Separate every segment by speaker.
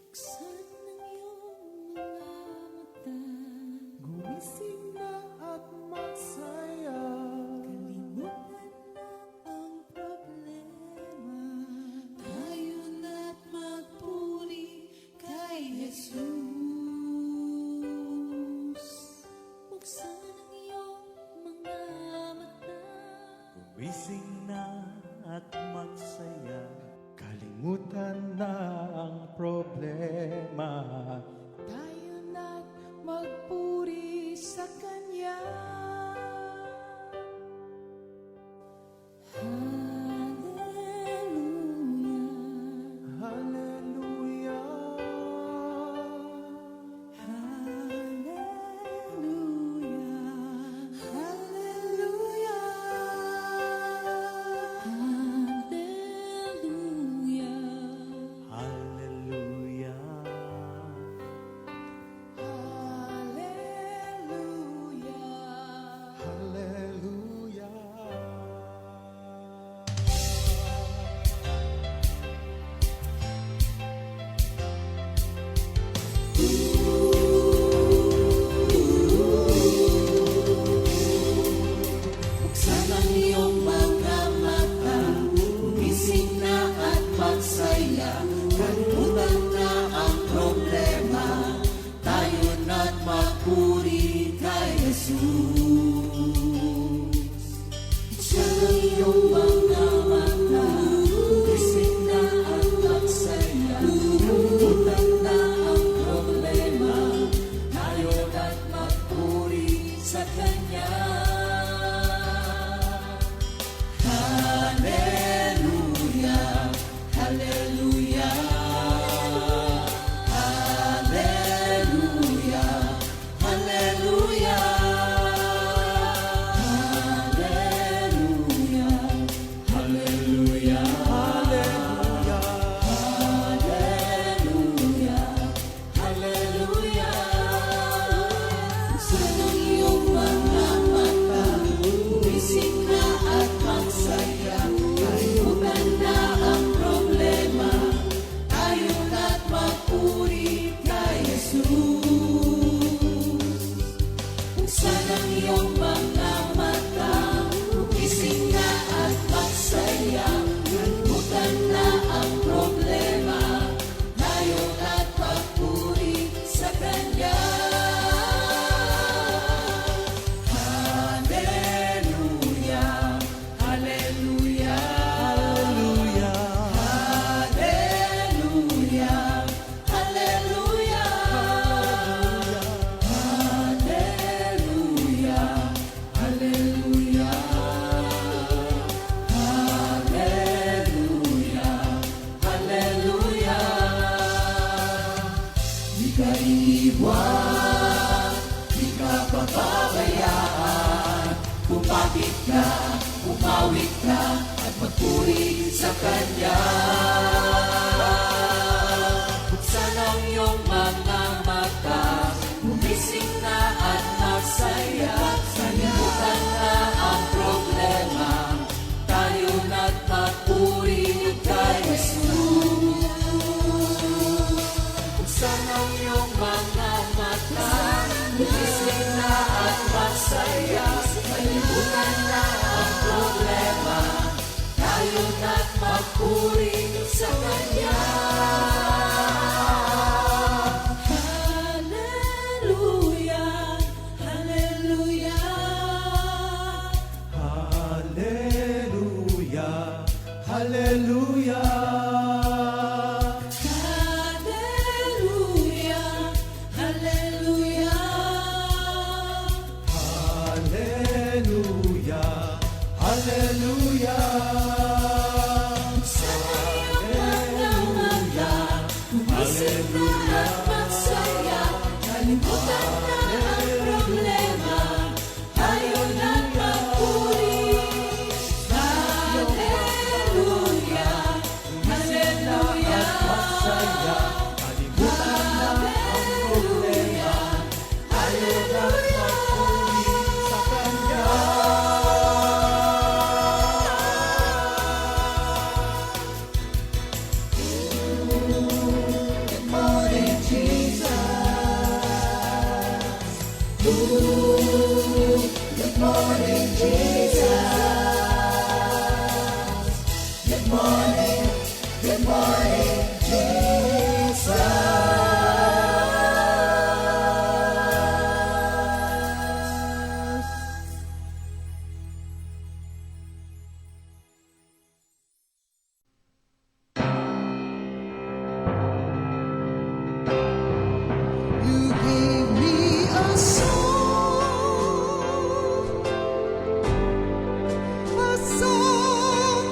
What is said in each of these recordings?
Speaker 1: Buksan ng iyong mga mata, gumising na at magsaya. Kalimutan na ang problema, tayo na't magpuri kay Jesus. Buksan ang iyong mga mata,
Speaker 2: Gumising na at magsaya. Kalimutan na ang problema.
Speaker 1: tayo na't magpuri sa Kanya. Hallelujah,
Speaker 2: Hallelujah.
Speaker 1: hallelujah, hallelujah, hallelujah,
Speaker 2: Hallelujah.
Speaker 1: hallelujah. Buksan ang iyong mga mata, gumising na at magsaya. Kalimutan na ang problema, tayo na't magpuri kay Jesus. Buksan ang iyong mga mata, gumising na at magsaya. Kalimutan na ang problema, tayo na't magpuri sa Kanya. Hallelujah, hallelujah, hallelujah, hallelujah, hallelujah, hallelujah, hallelujah, hallelujah. Buksan ang iyong mga mata, gumising na at magsaya. Kalimutan na ang problema, tayo na't magpuri kay Jesus. Buksan ang iyong mga mata, gumising na at magsaya. Kalimutan na ang problema, tayo na't magpuri sa Kanya. Hallelujah, hallelujah, hallelujah, hallelujah, hallelujah, hallelujah, hallelujah, hallelujah. Di ka iiwan, di ka pababayaan. Kumapit ka, umawit ka, at magpuri sa Kanya. Buksan ang iyong mga mata, gumising na at magsaya. Kalimutan na ang problema, tayo na't magpuri kay Jesus. Buksan ang iyong mga mata, gumising na at magsaya. Kalimutan na ang problema, tayo na't magpuri sa Kanya. Hallelujah, hallelujah,
Speaker 2: Hallelujah. Hallelujah.
Speaker 1: hallelujah, hallelujah.
Speaker 2: Hallelujah. Hallelujah.
Speaker 1: Sa iyong mga mata, gumising na at magsaya. Kalimutan na ang problema, tayo na't magpuri. Good morning, Jesus.
Speaker 3: You gave me a song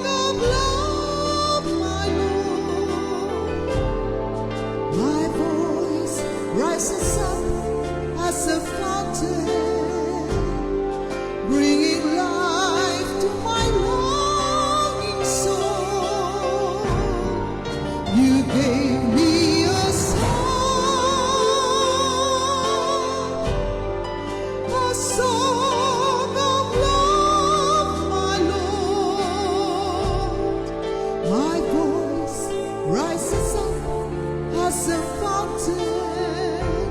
Speaker 3: of love, my Lord. My voice rises up as a fountain, bringing life to my longing soul. You gave me a song of love, my Lord. My voice rises up as a fountain,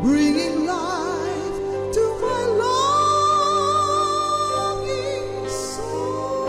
Speaker 3: bringing life to my longing soul.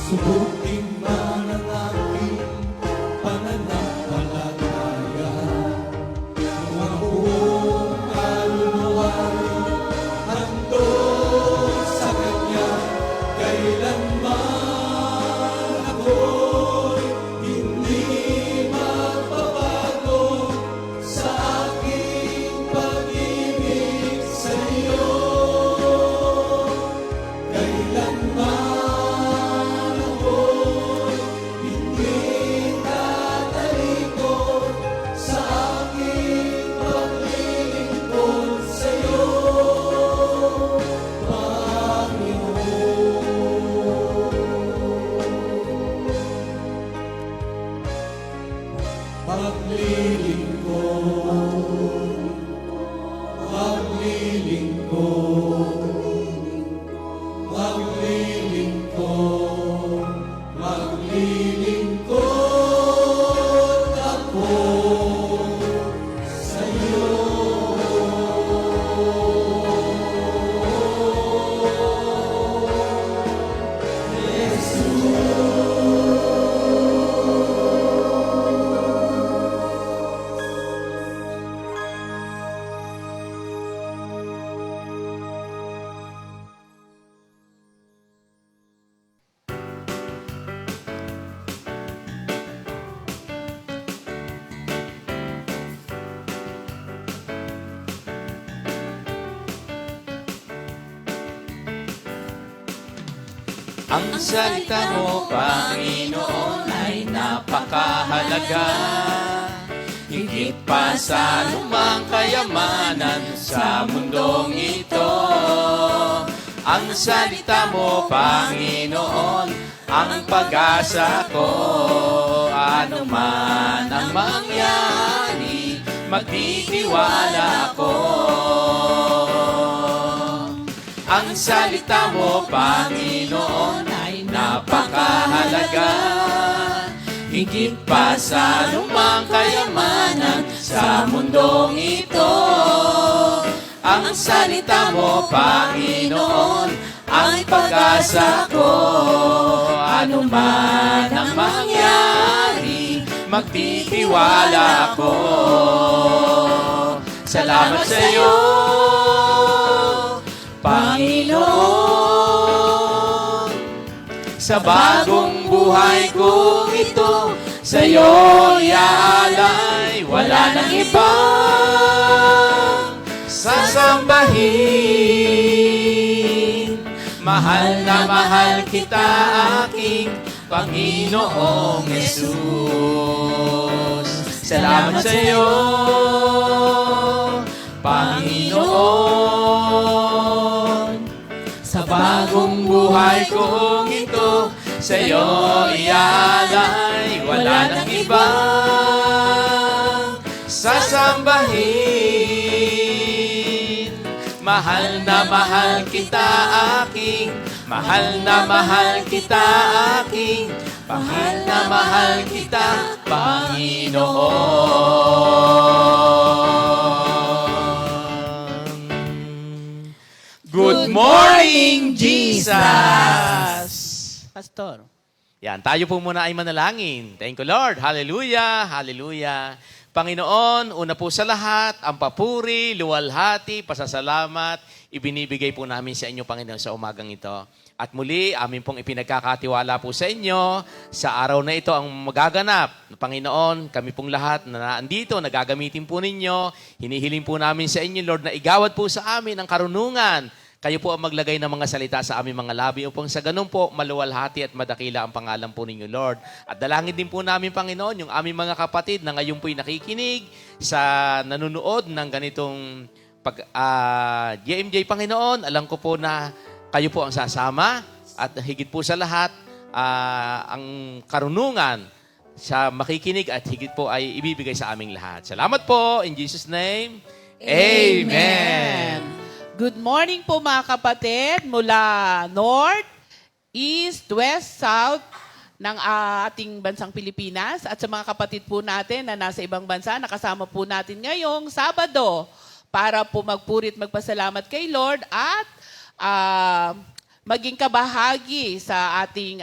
Speaker 2: Subukin man ang aking pananampalataya, kung ang buong kaluluwa'y handog sa Kanya, kailanman ako'y hindi magbabago sa aking pag-ibig sa iyo. Kailanman ako'y
Speaker 4: Ang salita mo, Panginoon, ay napakahalaga. Higit pa sa lumang kayamanan sa mundong ito. Ang salita mo, Panginoon, ang pag-asa ko. Ano man ang mangyari, magtitiwala ako. Ang salita mo, Panginoon, ay napakahalaga. Higit pa sa lumang kayamanan sa mundong ito. Ang salita mo, Panginoon, ang pag-asa ko. Ano man ang mangyari, magtitiwala ako. Salamat sa iyo, Panginoon, sa bagong buhay ko ito, sa iyo iaalay, wala nang iba sasambahin. Mahal na mahal kita, aking Panginoong Jesus. Salamat sa iyo, Panginoon, sa bagong buhay kong ito, sa iyo iaalay, wala nang iba sasambahin. Mahal na mahal kita, aking mahal na mahal kita, aking mahal na mahal kita, Panginoon. Good morning, Jesus! Pastor. Yan, tayo po muna ay manalangin. Thank you, Lord. Hallelujah, hallelujah. Panginoon, una po sa lahat, ang papuri, luwalhati, pasasalamat, ibinibigay po namin sa inyo, Panginoon, sa umagang ito. At muli, amin pong ipinagkakatiwala po sa inyo, sa araw na ito ang magaganap. Panginoon, kami pong lahat na naandito, nagagamitin po ninyo, hinihiling po namin sa inyo, Lord, na igawad po sa amin ang karunungan. Kayo po ang maglagay ng mga salita sa aming mga labi upang sa ganun po maluwalhati at madakila ang pangalan po ninyo, Lord. At dalangin din po namin, Panginoon, yung aming mga kapatid na ngayon po'y nakikinig sa nanunood ng ganitong GMJ, Panginoon. Alam ko po na kayo po ang sasama at higit po sa lahat, ang karunungan sa makikinig at higit po ay ibibigay sa aming lahat. Salamat po. In Jesus' name, Amen.
Speaker 5: Good morning po mga kapatid mula North, East, West, South ng ating bansang Pilipinas at sa mga kapatid po natin na nasa ibang bansa, nakasama po natin ngayong Sabado para po magpurit magpasalamat kay Lord at maging kabahagi sa ating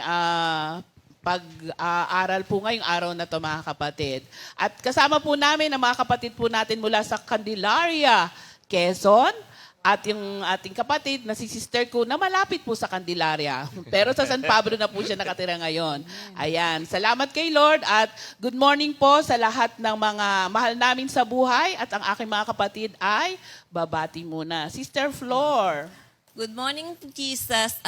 Speaker 5: pag-aaral po ngayong araw na to mga kapatid. At kasama po namin ang mga kapatid po natin mula sa Candelaria, Quezon, at yung ating kapatid na si sister ko na malapit po sa Candelaria. Pero sa San Pablo na po siya nakatira ngayon. Ayan. Salamat kay Lord at good morning po sa lahat ng mga mahal namin sa buhay at ang aking mga kapatid ay babati muna. Sister Flor.
Speaker 6: Good morning, Jesus.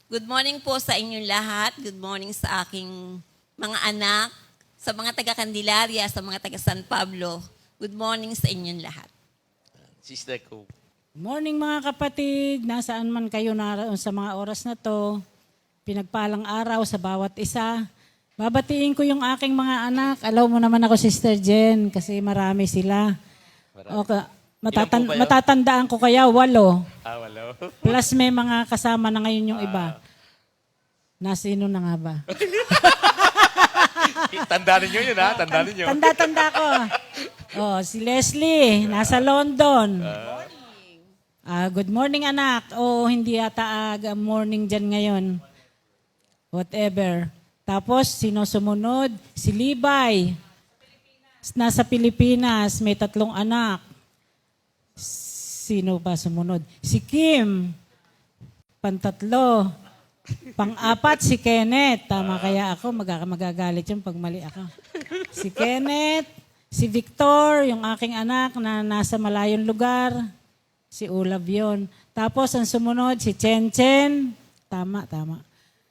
Speaker 6: Good morning po sa inyong lahat. Good morning sa aking mga anak, sa mga taga-Candelaria, sa mga taga-San Pablo. Good morning sa inyong lahat.
Speaker 4: Sister ko.
Speaker 7: Morning mga kapatid, nasaan man kayo naroon sa mga oras na to, pinagpalang araw sa bawat isa. Babatiin ko yung aking mga anak. Alaw mo naman ako, Sister Jen, kasi marami sila. Okay. Matatandaan ko kaya, 8.
Speaker 4: Walo.
Speaker 7: Plus may mga kasama na ngayon yung iba. Nasino na nga ba?
Speaker 4: Tandaan niyo yun, ha? Tandaan niyo.
Speaker 7: Tanda ko. Oh, si Leslie, nasa London. Good morning, anak. Hindi yata morning dyan ngayon. Whatever. Tapos, sino sumunod? Si Libay. Nasa Pilipinas. May 3 anak. Sino ba sumunod? Si Kim. 3. Pang-4, si Kenneth. Tama kaya ako. Magagalit yun pag mali ako. Si Kenneth. Si Victor, yung aking anak na nasa malayong lugar. Si Olav yun. Tapos, ang sumunod, si Chen Chen. Tama.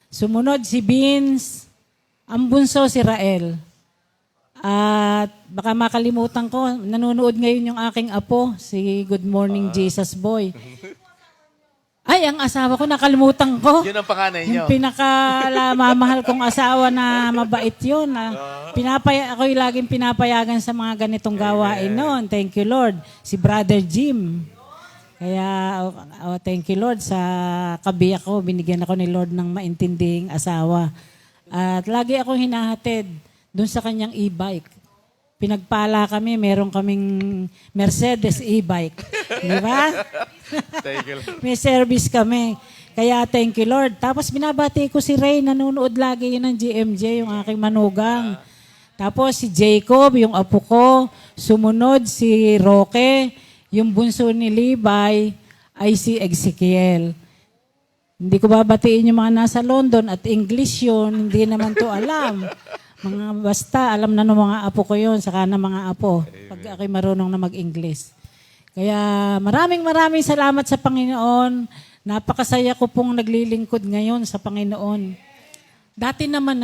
Speaker 7: Sumunod si Vince. Ang bunso si Rael. At baka makalimutan ko, nanonood ngayon yung aking apo, si Good Morning Jesus Boy. Ay, ang asawa ko, nakalimutan ko.
Speaker 4: Yun ang panganay nyo.
Speaker 7: Yung pinakamamahal kong asawa na mabait yun. Ako yung laging pinapayagan sa mga ganitong gawain noon. Thank you, Lord. Si Brother Jim. Kaya, thank you, Lord. Sa kabiyak ko, binigyan ako ni Lord ng maintinding asawa. At lagi akong hinahatid doon sa kanyang e-bike. Pinagpala kami, meron kaming Mercedes e-bike. Di ba?
Speaker 4: Thank you.
Speaker 7: May service kami. Kaya thank you, Lord. Tapos binabati ko si Ray, nanonood lagi yun ng GMJ, yung aking manugang. Tapos si Jacob, yung apo ko. Sumunod si Roque, yung bunso ni Levi, ay si Ezekiel. Hindi ko babatiin yung mga nasa London at English yun, hindi naman to alam. Basta alam na ng mga apo ko yun, saka ng mga apo, pag ako'y marunong na mag-English. Kaya maraming salamat sa Panginoon. Napakasaya ko pong naglilingkod ngayon sa Panginoon. Dati naman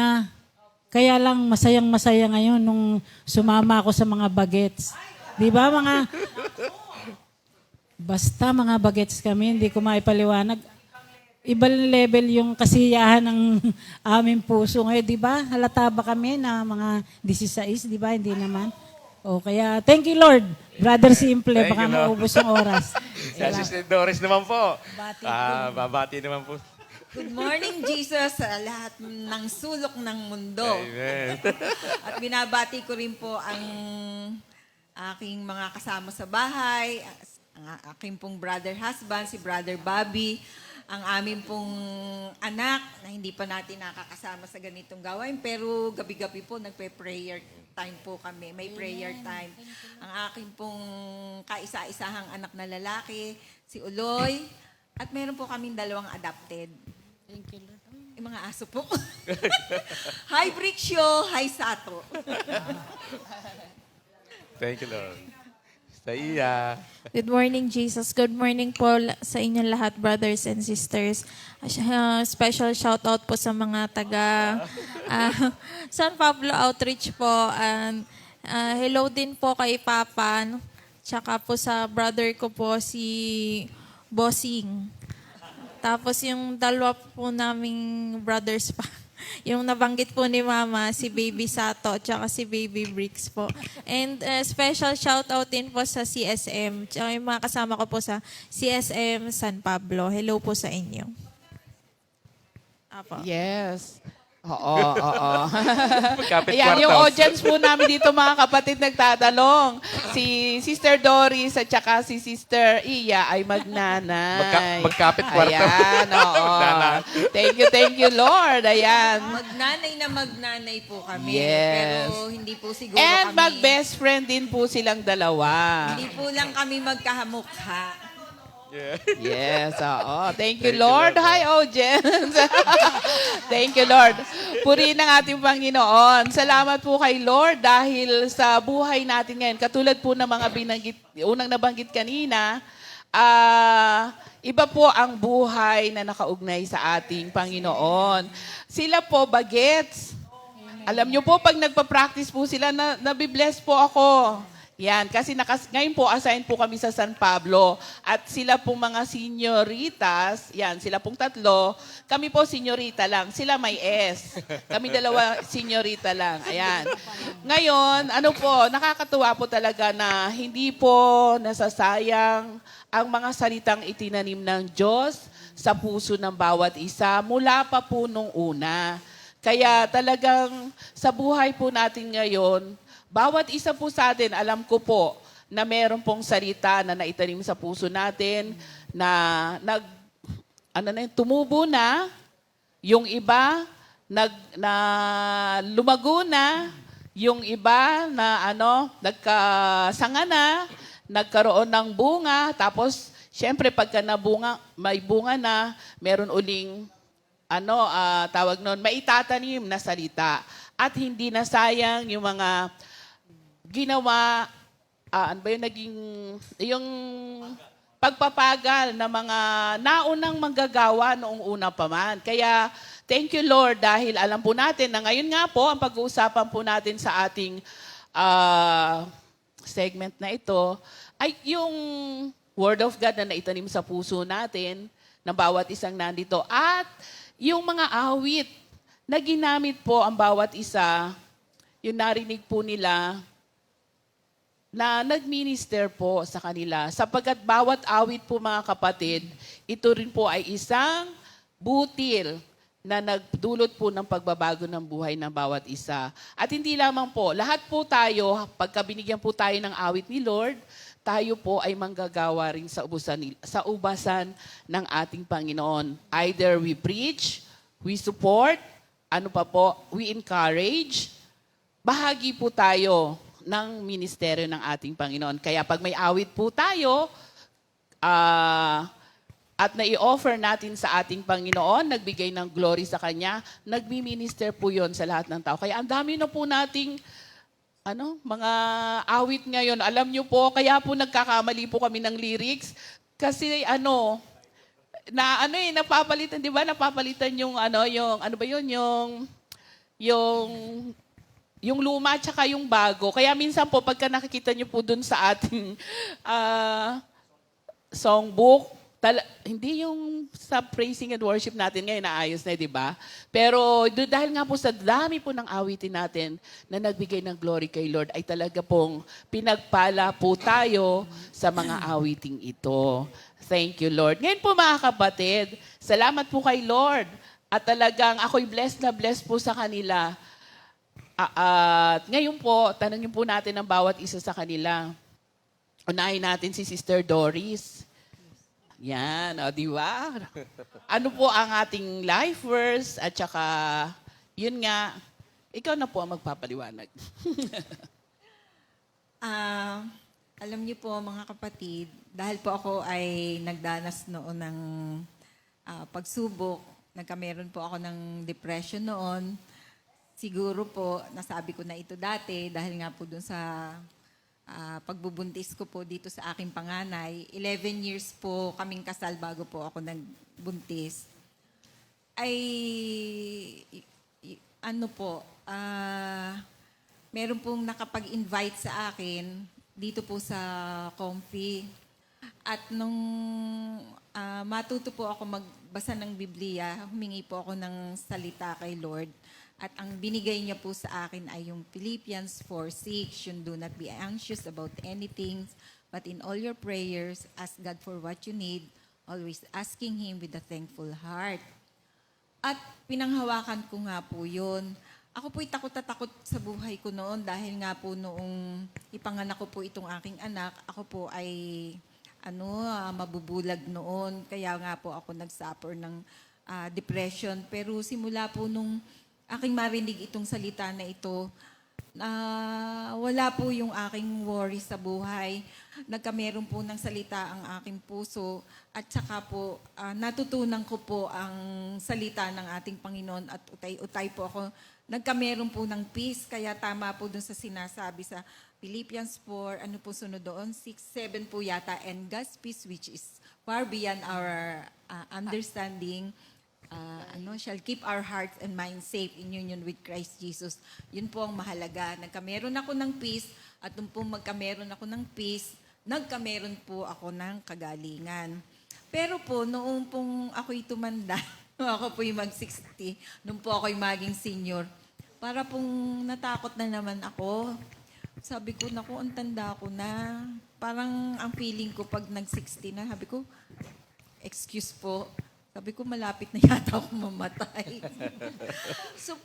Speaker 7: kaya lang masayang-masaya ngayon nung sumama ako sa mga bagets. Di ba basta mga bagets kami, hindi ko maipaliwanag. Ibang level yung kasiyahan ng aming puso ngayon, di ba? Halata ba kami na mga 16, di ba? Hindi naman. O kaya, thank you, Lord. Brother Simple,
Speaker 4: Thank
Speaker 7: baka
Speaker 4: you, Lord.
Speaker 7: maubos yung oras.
Speaker 4: Si Sister Doris naman po.
Speaker 7: Bati.
Speaker 4: Babati naman po.
Speaker 8: Good morning, Jesus, sa lahat ng sulok ng mundo.
Speaker 4: Amen.
Speaker 8: At binabati ko rin po ang aking mga kasama sa bahay, ang aking pong brother husband, si Brother Bobby, ang aming pong anak na hindi pa natin nakakasama sa ganitong gawain, pero gabi-gabi po nagpe-prayer time po kami. May prayer time. Ang aking pong kaisa-isahang anak na lalaki, si Uloy, at meron po kaming 2 adopted.
Speaker 7: Thank you, Lord.
Speaker 8: Yung mga aso po. Hi, Brixio. Hi, Sato.
Speaker 4: Thank you, Lord. Sa iya.
Speaker 9: Good morning, Jesus. Good morning po sa inyong lahat, brothers and sisters. Special shout out po sa mga taga San Pablo Outreach po. And hello din po kay Papa. Tsaka po sa brother ko po, si Bossing. Tapos yung 2 po naming brothers pa. Yung nabanggit po ni Mama, si Baby Sato, tsaka si Baby Bricks po. And special shout out din po sa CSM, tsaka yung mga kasama ko po sa CSM San Pablo. Hello po sa inyo. Apo.
Speaker 5: Yes. Oo.
Speaker 4: Magkapit
Speaker 5: Ayan, yung
Speaker 4: kwartos.
Speaker 5: audience po namin dito, mga kapatid, nagtatanong. Si Sister Doris at saka si Sister Iya ay magnanay.
Speaker 4: Magkapit kwarto.
Speaker 5: Ayan, oo.
Speaker 4: Magnanay.
Speaker 5: Thank you, Lord. Ayan.
Speaker 8: Magnanay po kami.
Speaker 5: Yes.
Speaker 8: Pero hindi po siguro
Speaker 5: And
Speaker 8: kami.
Speaker 5: mag-best friend din po silang dalawa.
Speaker 8: Hindi po lang kami magkahamukha.
Speaker 5: Yes, oo. Thank you, Lord. Hi, audience. Thank you, Lord. Purihin ang ating Panginoon. Salamat po kay Lord dahil sa buhay natin ngayon. Katulad po ng mga unang nabanggit kanina, iba po ang buhay na nakaugnay sa ating Panginoon. Sila po, bagets. Alam nyo po, pag nagpa-practice po sila, nabibless po ako. Yan, kasi ngayon po, assign po kami sa San Pablo. At sila pong mga senyoritas, yan, sila pong 3. Kami po senyorita lang. Sila may S. Kami 2 senyorita lang. Ayan. Ngayon, nakakatuwa po talaga na hindi po nasasayang ang mga salitang itinanim ng Diyos sa puso ng bawat isa mula pa po nung una. Kaya talagang sa buhay po natin ngayon, bawat isa po sa atin, alam ko po na meron pong salita na naitanim sa puso natin na tumubo na, yung iba lumago na, yung iba na nagkasanga na, nagkaroon ng bunga, tapos syempre pagka may bunga na, meron uling tawag nun, maitatanim na salita. At hindi na sayang yung mga ginawa, yung pagpapagal ng mga naunang manggagawa noong una pa man. Kaya Thank you, Lord, dahil alam po natin na ngayon nga po, ang pag-uusapan po natin sa ating segment na ito ay yung Word of God na naitanim sa puso natin ng bawat isang nandito at yung mga awit na ginamit po ang bawat isa, yung narinig po nila na nag-minister po sa kanila. Sapagkat bawat awit po mga kapatid, ito rin po ay isang butil na nagdulot po ng pagbabago ng buhay ng bawat isa. At hindi lamang po, lahat po tayo, pagka binigyan po tayo ng awit ni Lord, tayo po ay manggagawa rin sa ubasan ng ating Panginoon. Either we preach, we support, we encourage, bahagi po tayo ng ministeryo ng ating Panginoon. Kaya pag may awit po tayo, at nai-offer natin sa ating Panginoon, nagbigay ng glory sa Kanya, nagmi-minister po yon sa lahat ng tao. Kaya ang dami na po nating mga awit ngayon. Alam nyo po, kaya po nagkakamali po kami ng lyrics. Kasi napapalitan, di ba? Napapalitan yung yung luma at saka yung bago. Kaya minsan po, pagka nakikita nyo po dun sa ating songbook, hindi yung sa praising and worship natin ngayon naayos na, di ba? Pero dahil nga po sa dami po ng awitin natin na nagbigay ng glory kay Lord, ay talaga pong pinagpala po tayo sa mga awiting ito. Thank you, Lord. Ngayon po mga kapatid, salamat po kay Lord. At talagang ako'y blessed na blessed po sa kanila. At ngayon po, tanongin po natin ang bawat isa sa kanila. Unahin natin si Sister Doris. Yan, di ba? Ano po ang ating life verse at saka, yun nga, ikaw na po ang magpapaliwanag.
Speaker 8: Alam niyo po mga kapatid, dahil po ako ay nagdanas noon ng pagsubok, nagkameron po ako ng depression noon. Siguro po, nasabi ko na ito dati dahil nga po dun sa pagbubuntis ko po dito sa aking panganay. 11 years po kaming kasal bago po ako nagbuntis. Meron pong nakapag-invite sa akin dito po sa Comfy. At nung matuto po ako magbasa ng Biblia, humingi po ako ng salita kay Lord. At ang binigay niya po sa akin ay yung Philippians 4:6, yung do not be anxious about anything, but in all your prayers, ask God for what you need, always asking Him with a thankful heart. At pinanghawakan ko nga po yun. Ako po'y takot na takot sa buhay ko noon dahil nga po noong ipanganak ko po itong aking anak, ako po ay mabubulag noon. Kaya nga po ako nag-suffer ng depression. Pero simula po nung aking marinig itong salita na ito, wala po yung aking worry sa buhay. Nagkameron po ng salita ang aking puso at saka po natutunan ko po ang salita ng ating Panginoon at utay-utay po ako. Nagkameron po ng peace, kaya tama po dun sa sinasabi sa Philippians 4, ano po sunod doon? 6, 7 po yata, and God's peace which is far beyond our understanding, shall keep our hearts and minds safe in union with Christ Jesus. Yun po ang mahalaga. Nagkameron ako ng peace at nung po magkameron ako ng peace, nagkameron po ako ng kagalingan. Pero po, noong pong ako'y tumanda, ako po'y mag-60, nung po ako'y maging senior, para pong natakot na naman ako. Sabi ko, naku, ang tanda ko na. Parang ang feeling ko pag nag-60 na, sabi ko, excuse po, sabi ko, malapit na yata ako mamatay.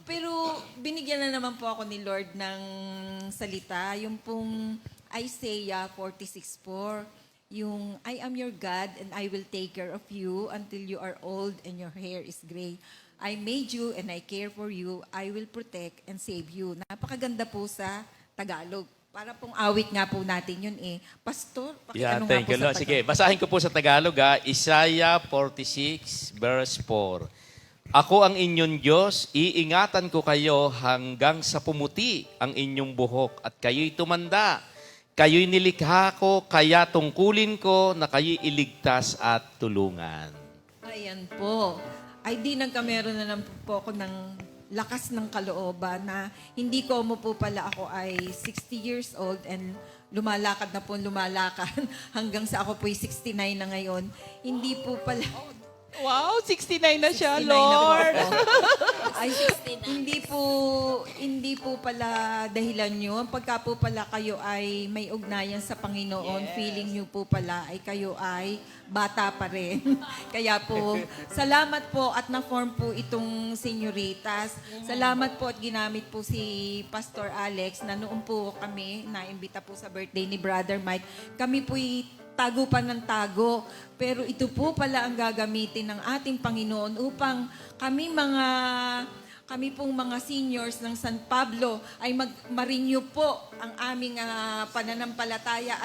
Speaker 8: Pero binigyan na naman po ako ni Lord ng salita. Yung pong Isaiah 46:4, yung I am your God and I will take care of you until you are old and your hair is gray. I made you and I care for you. I will protect and save you. Napakaganda po sa Tagalog. Para pong awit nga po natin yun Pastor, pakiano nga
Speaker 4: thank
Speaker 8: po
Speaker 4: you,
Speaker 8: sa
Speaker 4: Lord.
Speaker 8: Tagalog.
Speaker 4: Sige, basahin ko po sa Tagalog. Isaiah 46, verse 4. Ako ang inyong Diyos, iingatan ko kayo hanggang sa pumuti ang inyong buhok at kayo'y tumanda. Kayo'y nilikha ko, kaya tungkulin ko na kayo'y iligtas at tulungan.
Speaker 8: Ayan po. ay di nagkameron na lang po ako ng lakas ng kalooban na hindi ko mo po pala ako ay 60 years old and lumalakad na po lumalakad hanggang sa ako po'y 69 na ngayon. Hindi po pala...
Speaker 5: Wow, 69 na siya,
Speaker 8: 69 na po
Speaker 5: Lord.
Speaker 8: ako. Ay, hindi po pala dahilan yun. Pagka po pala kayo ay may ugnayan sa Panginoon, feeling nyo po pala ay kayo ay bata pa rin. Kaya po, salamat po at na-form po itong senyoritas. Salamat po at ginamit po si Pastor Alex na noon po kami, naimbita po sa birthday ni Brother Mike. Kami po'y tago pa ng tago. Pero ito po pala ang gagamitin ng ating Panginoon upang kami pong mga seniors ng San Pablo ay ma-renew po ang aming pananampalataya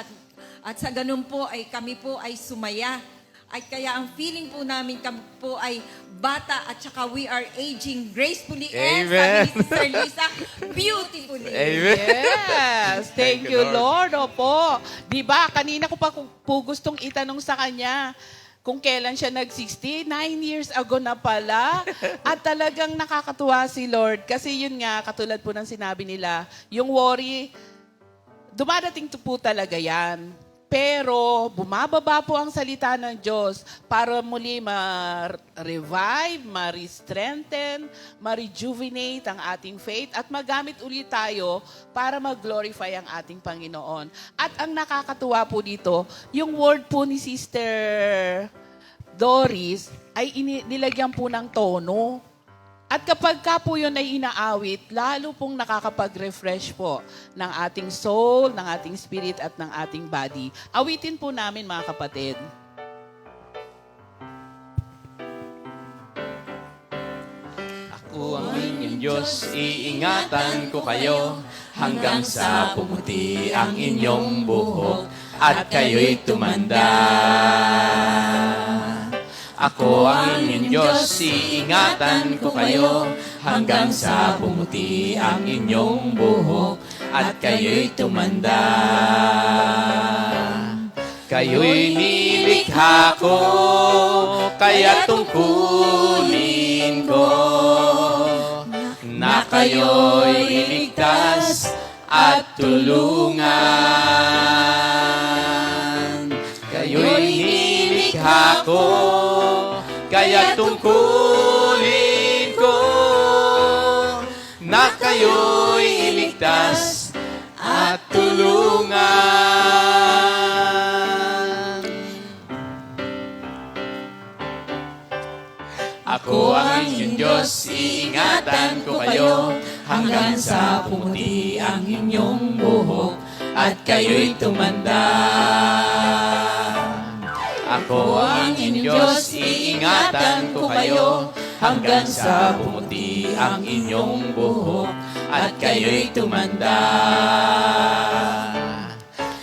Speaker 8: at sa ganun po ay kami po ay sumaya. Ay kaya ang feeling po namin kami po ay bata at saka we are aging gracefully and sabi
Speaker 4: Amen.
Speaker 8: ni Sister Lisa, beautifully.
Speaker 4: Amen.
Speaker 5: Yes. Thank you, Lord. Opo. Diba, kanina ko pa po gustong itanong sa kanya kung kailan siya nag-60. 9 years ago na pala. At talagang nakakatuwa si Lord. Kasi yun nga, katulad po ng sinabi nila, yung worry, dumadating po talaga yan. Pero bumababa po ang salita ng Diyos para muli ma-revive, ma-strengthen, ma-rejuvenate ang ating faith at magamit ulit tayo para mag-glorify ang ating Panginoon. At ang nakakatuwa po dito, yung word po ni Sister Doris ay nilagyan po ng tono. At kapag ka po yun ay inaawit, lalo pong nakakapag-refresh po ng ating soul, ng ating spirit at ng ating body. Awitin po namin mga kapatid.
Speaker 4: Ako ang inyong Diyos, iingatan ko kayo hanggang sa pumuti ang inyong buhok at kayo'y tumanda. Ako ang inyong Diyos, iingatan ko kayo hanggang sa pumuti ang inyong buhok at kayo'y tumanda. Kayo'y nilikha ko, kaya tungkulin ko na kayo'y iligtas at tulungan. Kayo'y nilikha ko, kaya tungkulin ko na kayo'y iligtas at tulungan. Ako ang inyong Diyos, iingatan ko kayo hanggang sa pumuti ang inyong buhok at kayo'y tumanda. Ako ang inyong Diyos, iingatan ko kayo hanggang sa pumuti ang inyong buhok at kayo'y tumanda.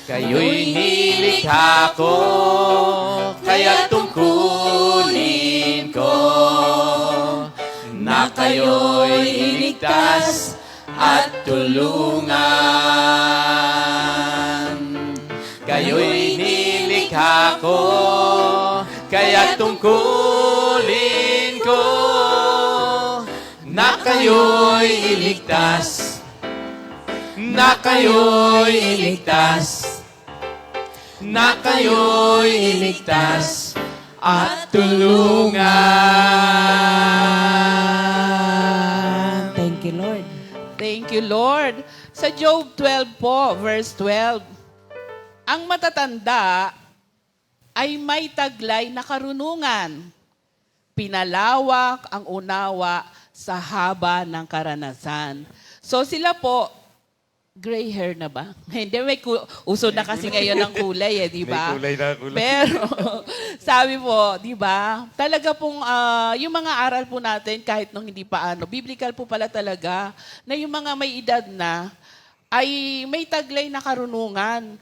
Speaker 4: Kayo'y nilikha ko, kaya tungkulin ko na kayo'y iligtas at tulungan. Kayo'y nilikha ko, kaya tungkulin ko na kayo'y iligtas, na kayo'y iligtas, na kayo'y iligtas at tulungan.
Speaker 7: Thank you, Lord.
Speaker 5: Thank you, Lord. Sa Job 12 po, verse 12, ang matatanda ay may taglay na karunungan. Pinalawak ang unawa sa haba ng karanasan. So sila po, gray hair na ba? Hindi, uso na kasi ngayon ng kulay di ba?
Speaker 4: May kulay na kulay.
Speaker 5: Pero sabi po, di ba, talaga pong yung mga aral po natin, kahit nung hindi pa biblical po pala talaga, na yung mga may edad na, ay may taglay na karunungan.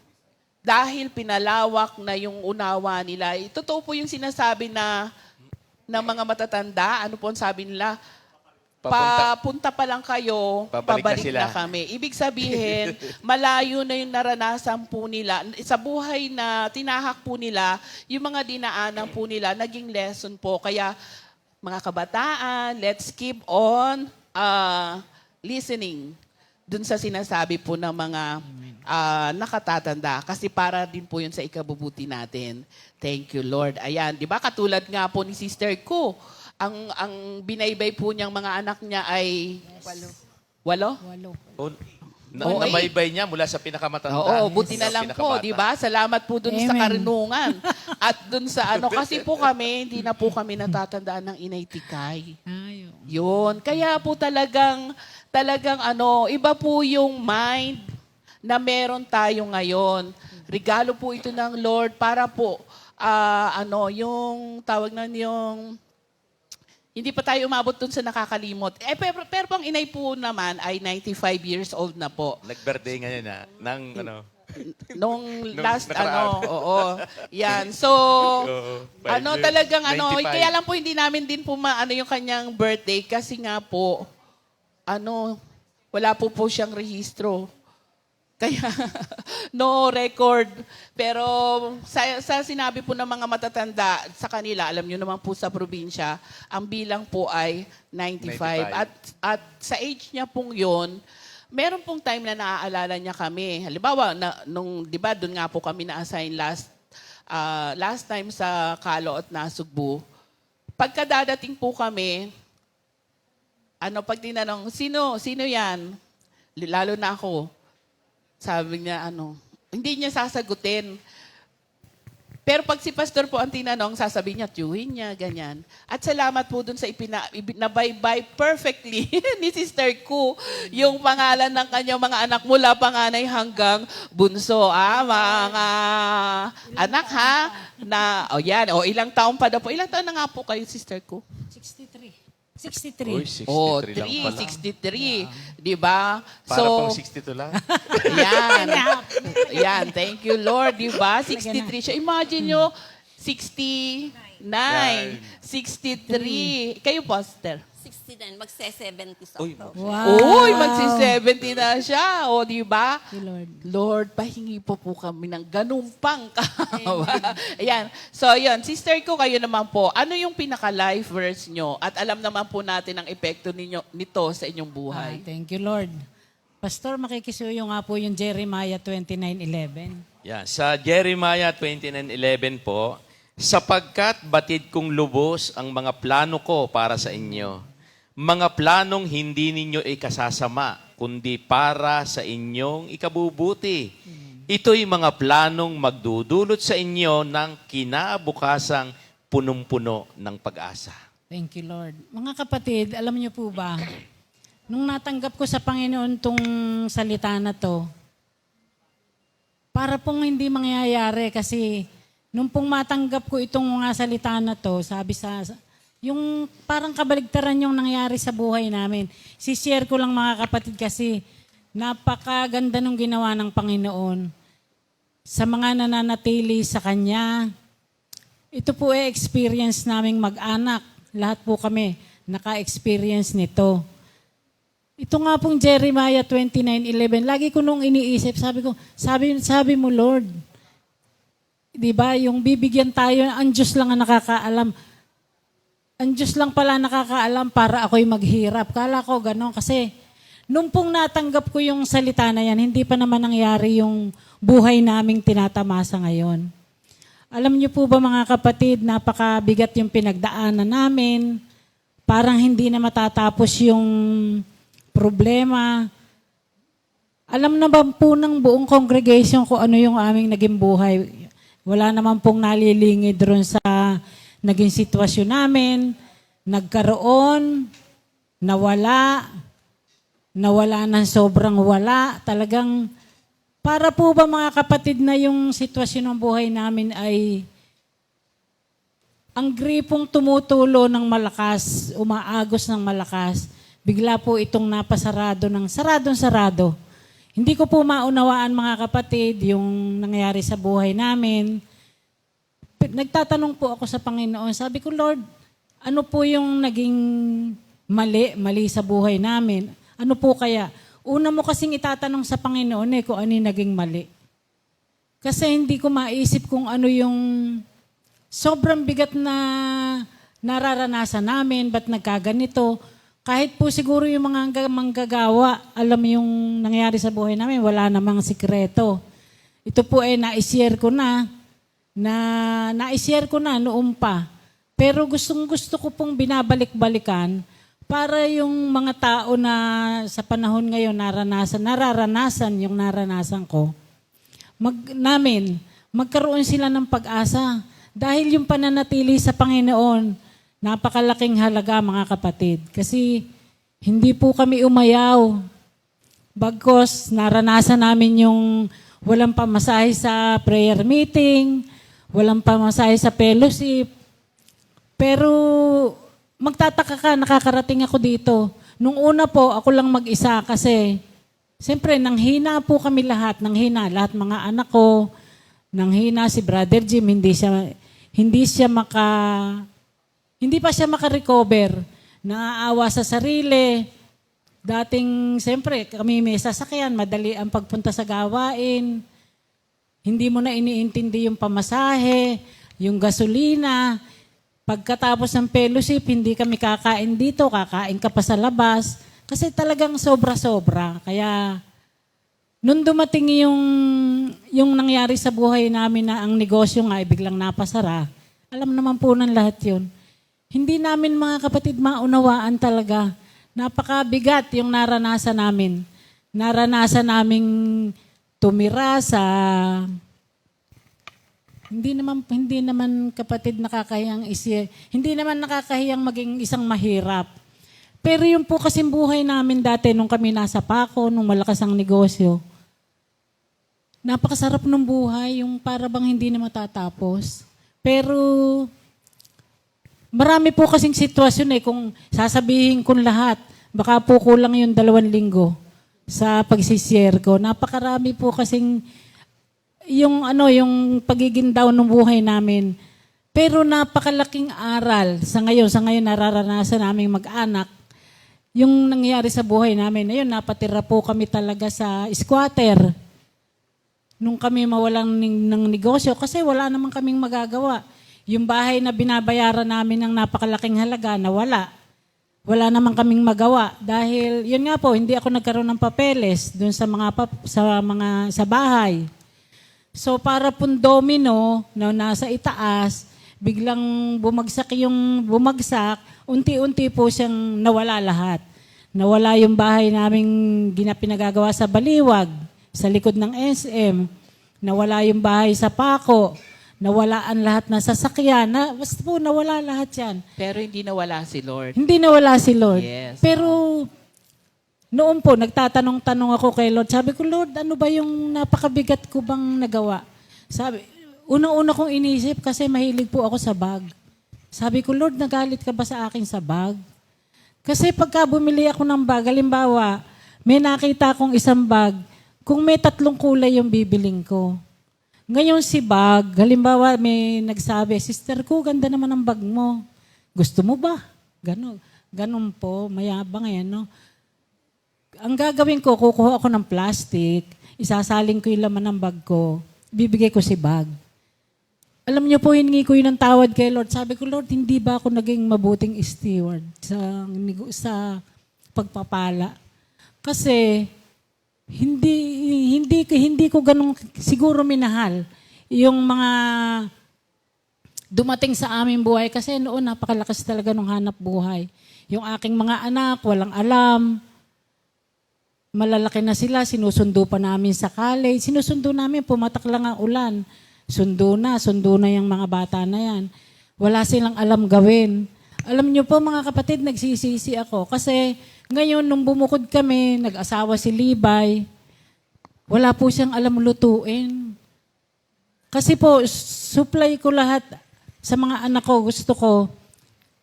Speaker 5: Dahil pinalawak na yung unawa nila. Totoo po yung sinasabi na ng mga matatanda, ano po ang sabi nila? Papunta pa lang kayo, pabalik na kami. Ibig sabihin, malayo na yung naranasan po nila. Sa buhay na tinahak po nila, yung mga dinaanan po nila, naging lesson po. Kaya mga kabataan, let's keep on listening dun sa sinasabi po ng mga nakatatanda. Kasi para din po yun sa ikabubuti natin. Thank you, Lord. Ayan, di ba? Katulad nga po ni sister ko, ang binaybay po niyang mga anak niya ay... Walo?
Speaker 4: Oh,
Speaker 5: Oo,
Speaker 4: nabaybay niya mula sa pinakamatanda.
Speaker 5: Oo, buti na
Speaker 4: sa
Speaker 5: lang po,
Speaker 4: pinakabata.
Speaker 5: di ba? Salamat po dun sa
Speaker 7: Amen.
Speaker 5: karunungan. At dun sa ano, kasi po kami, hindi na po kami natatandaan ng Inay Tikay.
Speaker 7: Ayo.
Speaker 5: Yun. Kaya po talagang ano, iba po yung mind na meron tayo ngayon. Regalo po ito ng Lord para po, yung tawag na yung, hindi pa tayo umabot dun sa nakakalimot. Pero pang inay po naman ay 95 years old na po.
Speaker 4: Nag-birthday ngayon ng
Speaker 5: Nung last,
Speaker 4: nakaraan.
Speaker 5: oo. Yan. So,
Speaker 4: Oo, 5 years,
Speaker 5: talagang
Speaker 4: 95.
Speaker 5: kaya lang po hindi namin din po yung kanyang birthday kasi nga po, wala po siyang rehistro. Kaya, no record. Pero sa sinabi po ng mga matatanda sa kanila, alam nyo naman po sa probinsya, ang bilang po ay 95. At sa age niya pong yun, meron pong time na naaalala niya kami. Halimbawa, di ba, doon nga po kami na-assign last time sa Kalo at Nasugbu. Pagka dadating po kami, pag tinanong, sino yan? Lalo na ako. Sabi niya, hindi niya sasagutin. Pero pag si pastor po ang tinanong, sasabihin niya, tiyuhin niya, ganyan. At salamat po dun sa nabaybay perfectly ni Sister Ku yung pangalan ng kanyang mga anak mula panganay hanggang bunso. Mga anak ha? Ilang taon pa daw po. Ilang taon na nga po kayo, Sister Ku?
Speaker 7: 63.
Speaker 4: Uy, 63 lang pala.
Speaker 5: 63. Di ba?
Speaker 4: Para pang 62 lang.
Speaker 5: Yan, thank you, Lord. Di ba? 63 siya. Imagine nyo, 69, 63. Kayo, Pastor?
Speaker 6: 69, magse-70 sa
Speaker 4: Uy,
Speaker 6: October.
Speaker 7: Wow.
Speaker 5: Uy, magsi-70 na siya. O, di ba?
Speaker 7: Thank you, Lord.
Speaker 5: Lord, pahingi po kami ng ganung pangkawa. Ayan. So, yun. Sister ko, kayo naman po. Ano yung pinaka-life verse nyo? At alam naman po natin ang epekto nito sa inyong buhay.
Speaker 7: Thank you, Lord. Pastor, makikisuyo nga po yung Jeremiah 29:11.
Speaker 4: Yeah, sa Jeremiah 29:11 po, sapagkat batid kong lubos ang mga plano ko para sa inyo. Mga planong hindi ninyo ikasasama, kundi para sa inyong ikabubuti. Ito'y mga planong magdudulot sa inyo ng kinabukasang punong-puno ng pag-asa.
Speaker 7: Thank you, Lord. Mga kapatid, alam niyo po ba, nung natanggap ko sa Panginoon tong salita na to, para pong hindi mangyayari kasi nung pong matanggap ko itong mga salita na to, sabi yung parang kabaligtaran yung nangyari sa buhay namin. Si-share ko lang mga kapatid kasi napakaganda nung ginawa ng Panginoon sa mga nananatili sa Kanya. Ito po ay experience naming mag-anak. Lahat po kami naka-experience nito. Ito nga pong Jeremiah 29:11. Lagi ko nung iniisip, sabi mo Lord, di ba, yung bibigyan tayo, ang Diyos lang ang nakakaalam. Ang Diyos lang pala nakakaalam para ako'y maghirap. Kala ko gano'n kasi nung pong natanggap ko yung salita na yan, hindi pa naman nangyari yung buhay naming tinatamasa ngayon. Alam niyo po ba mga kapatid, napakabigat yung pinagdaanan namin. Parang hindi na matatapos yung problema. Alam na ba po ng buong congregation kung ano yung aming naging buhay? Wala naman pong nalilingid doon sa naging sitwasyon namin. Nagkaroon, nawala ng sobrang wala. Talagang, para po ba mga kapatid na yung sitwasyon ng buhay namin ay ang gripong tumutulo ng malakas, umaagos ng malakas, bigla po itong napasarado ng saradong-sarado. Hindi ko po maunawaan mga kapatid yung nangyari sa buhay namin. Nagtatanong po ako sa Panginoon. Sabi ko, Lord, ano po yung naging mali sa buhay namin? Ano po kaya? Una mo kasing itatanong sa Panginoon kung ano yung naging mali. Kasi hindi ko maisip kung ano yung sobrang bigat na nararanasan namin, ba't nagkaganito. Kahit po siguro yung mga manggagawa, alam yung nangyari sa buhay namin, wala namang sikreto. Ito po na-share ko na-share ko na noon pa. Pero gusto ko pong binabalik-balikan para yung mga tao na sa panahon ngayon nararanasan yung naranasan ko, magkaroon sila ng pag-asa. Dahil yung pananatili sa Panginoon, napakalaking halaga mga kapatid. Kasi hindi po kami umayaw. Bagkos naranasan namin yung walang pamasahe sa prayer meeting, walang pamasahe sa fellowship. Pero magtataka ka, nakakarating ako dito. Nung una po, ako lang mag-isa kasi siyempre, nanghina po kami lahat. Nanghina lahat mga anak ko. Nanghina si Brother Jim. Hindi pa siya maka-recover. Naaawa sa sarili. Dating, siyempre, kami may sasakyan. Madali ang pagpunta sa gawain. Hindi mo na iniintindi yung pamasahe, yung gasolina. Pagkatapos ng fellowship, hindi kami kakain dito, kakain ka pa sa labas. Kasi talagang sobra-sobra. Kaya, nung dumating yung nangyari sa buhay namin na ang negosyo nga ay biglang napasara, alam naman po ng lahat yun. Hindi namin mga kapatid maunawaan talaga. Napakabigat yung naranasan namin. Naranasan naming tumira sa... Hindi naman kapatid hindi naman nakakahiyang maging isang mahirap. Pero yung po kasing buhay namin dati nung kami nasa Paco, nung malakas ang negosyo, napakasarap ng buhay, yung para bang hindi na matatapos. Pero marami po kasing sitwasyon kung sasabihin ko lahat, baka po kulang yung 2 linggo sa pagsishare ko. Napakarami po kasing yung pagiging down ng buhay namin. Pero napakalaking aral sa ngayon nararanasan naming mag-anak. Yung nangyari sa buhay namin, ayun, napatira po kami talaga sa squatter. Nung kami mawalan ng negosyo, kasi wala naman kaming magagawa. Yung bahay na binabayaran namin ng napakalaking halaga, nawala. Wala naman kaming magawa. Dahil, yun nga po, hindi ako nagkaroon ng papeles dun sa bahay. So para pong domino na nasa itaas, biglang bumagsak, unti-unti po siyang nawala lahat. Nawala yung bahay naming pinagagawa sa Baliwag, sa likod ng SM. Nawala yung bahay sa Paco. Nawalaan lahat ng sasakyan. Basta po nawala lahat yan.
Speaker 5: Pero hindi nawala si Lord.
Speaker 7: Hindi nawala si Lord.
Speaker 5: Yes.
Speaker 7: Pero noon po, nagtatanong-tanong ako kay Lord. Sabi ko, Lord, ano ba yung napakabigat ko bang nagawa? Sabi, unang-una kong inisip kasi mahilig po ako sa bag. Sabi ko, Lord, nagalit ka ba sa akin sa bag? Kasi pagka bumili ako ng bag, halimbawa, may nakita akong isang bag, kung may 3 kulay yung bibiling ko. Ngayon si bag, halimbawa may nagsabi, sister ko, ganda naman ang bag mo. Gusto mo ba? Ganon po, mayabang yan, no? Ang gagawin ko, kukuha ako ng plastic, isasaling ko yung laman ng bag ko, bibigay ko si bag. Alam niyo po, hiningi ko yun ng tawad kay Lord. Sabi ko, Lord, hindi ba ako naging mabuting steward sa pagpapala? Kasi hindi ko ganun siguro minahal yung mga dumating sa aming buhay. Kasi noon, napakalakas talaga ng hanap buhay. Yung aking mga anak, walang alam. Malalaki na sila, sinusundo pa namin sa college. Sinusundo namin, pumatak lang ang ulan. Sundo na yung mga bata na yan. Wala silang alam gawin. Alam niyo po mga kapatid, nagsisisi ako. Kasi ngayon, nung bumukod kami, nag-asawa si Libay, wala po siyang alam lutuin. Kasi po, supply ko lahat sa mga anak ko, gusto ko,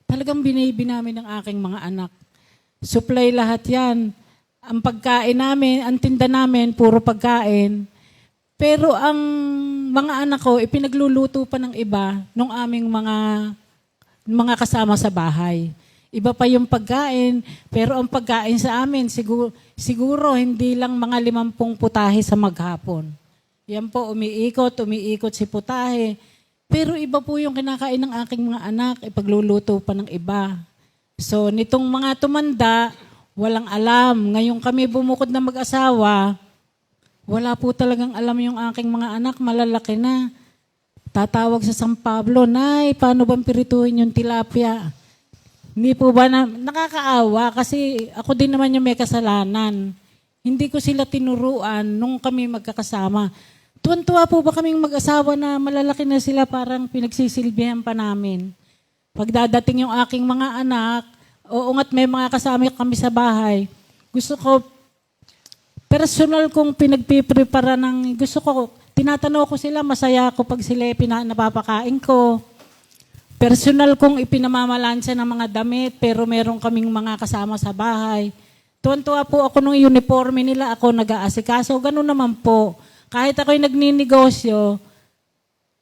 Speaker 7: talagang binibi namin ng aking mga anak. Supply lahat yan. Ang pagkain namin, ang tinda namin, puro pagkain. Pero ang mga anak ko, ipinagluluto pa ng iba nung aming mga kasama sa bahay. Iba pa yung pagkain, pero ang pagkain sa amin, siguro hindi lang mga 50 putahe sa maghapon. Yan po, umiikot si putahe. Pero iba po yung kinakain ng aking mga anak, ipagluluto pa ng iba. So, nitong mga tumanda, walang alam. Ngayon kami bumukod na mag-asawa, wala po talagang alam yung aking mga anak, malalaki na. Tatawag sa San Pablo, Nay, paano bang pirituhin yung tilapia? Hindi po ba nakakaawa kasi ako din naman yung may kasalanan. Hindi ko sila tinuruan nung kami magkakasama. Tuwan-tuwa po ba kaming mag-asawa na malalaki na sila, parang pinagsisilbihan pa namin. Pagdadating yung aking mga anak, oo nga't may mga kasama kami sa bahay, gusto ko, personal kong pinagpiprepara gusto ko, tinatanong ko sila, masaya ako pag sila napapakain ko. Personal kong ipinamamalansya ng mga damit, pero meron kaming mga kasama sa bahay. Tuwan-tuwa po ako nung uniforme nila, ako nag-aasikaso, ganun naman po. Kahit ako'y nagninegosyo,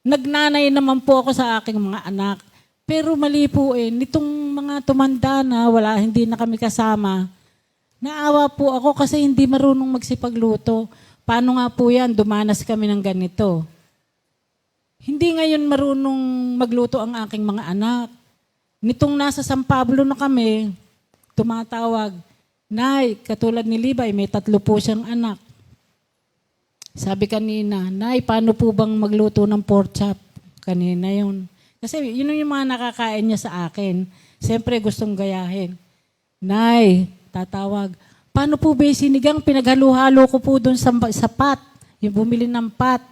Speaker 7: nagnanay naman po ako sa aking mga anak. Pero mali po nitong mga tumanda na, hindi na kami kasama, naawa po ako kasi hindi marunong magsipagluto. Paano nga po yan, dumanas kami ng ganito. Hindi ngayon marunong magluto ang aking mga anak. Nitong nasa San Pablo na kami, tumatawag, Nay, katulad ni Libay, may 3 po siyang anak. Sabi kanina, Nay, paano po bang magluto ng pork chop? Kanina yun. Kasi yun yung mga nakakain niya sa akin. Siyempre gustong gayahin. Nay, tatawag, paano po ba yung sinigang? Pinaghalo-halo ko po doon sa pot. Yung bumili ng pot.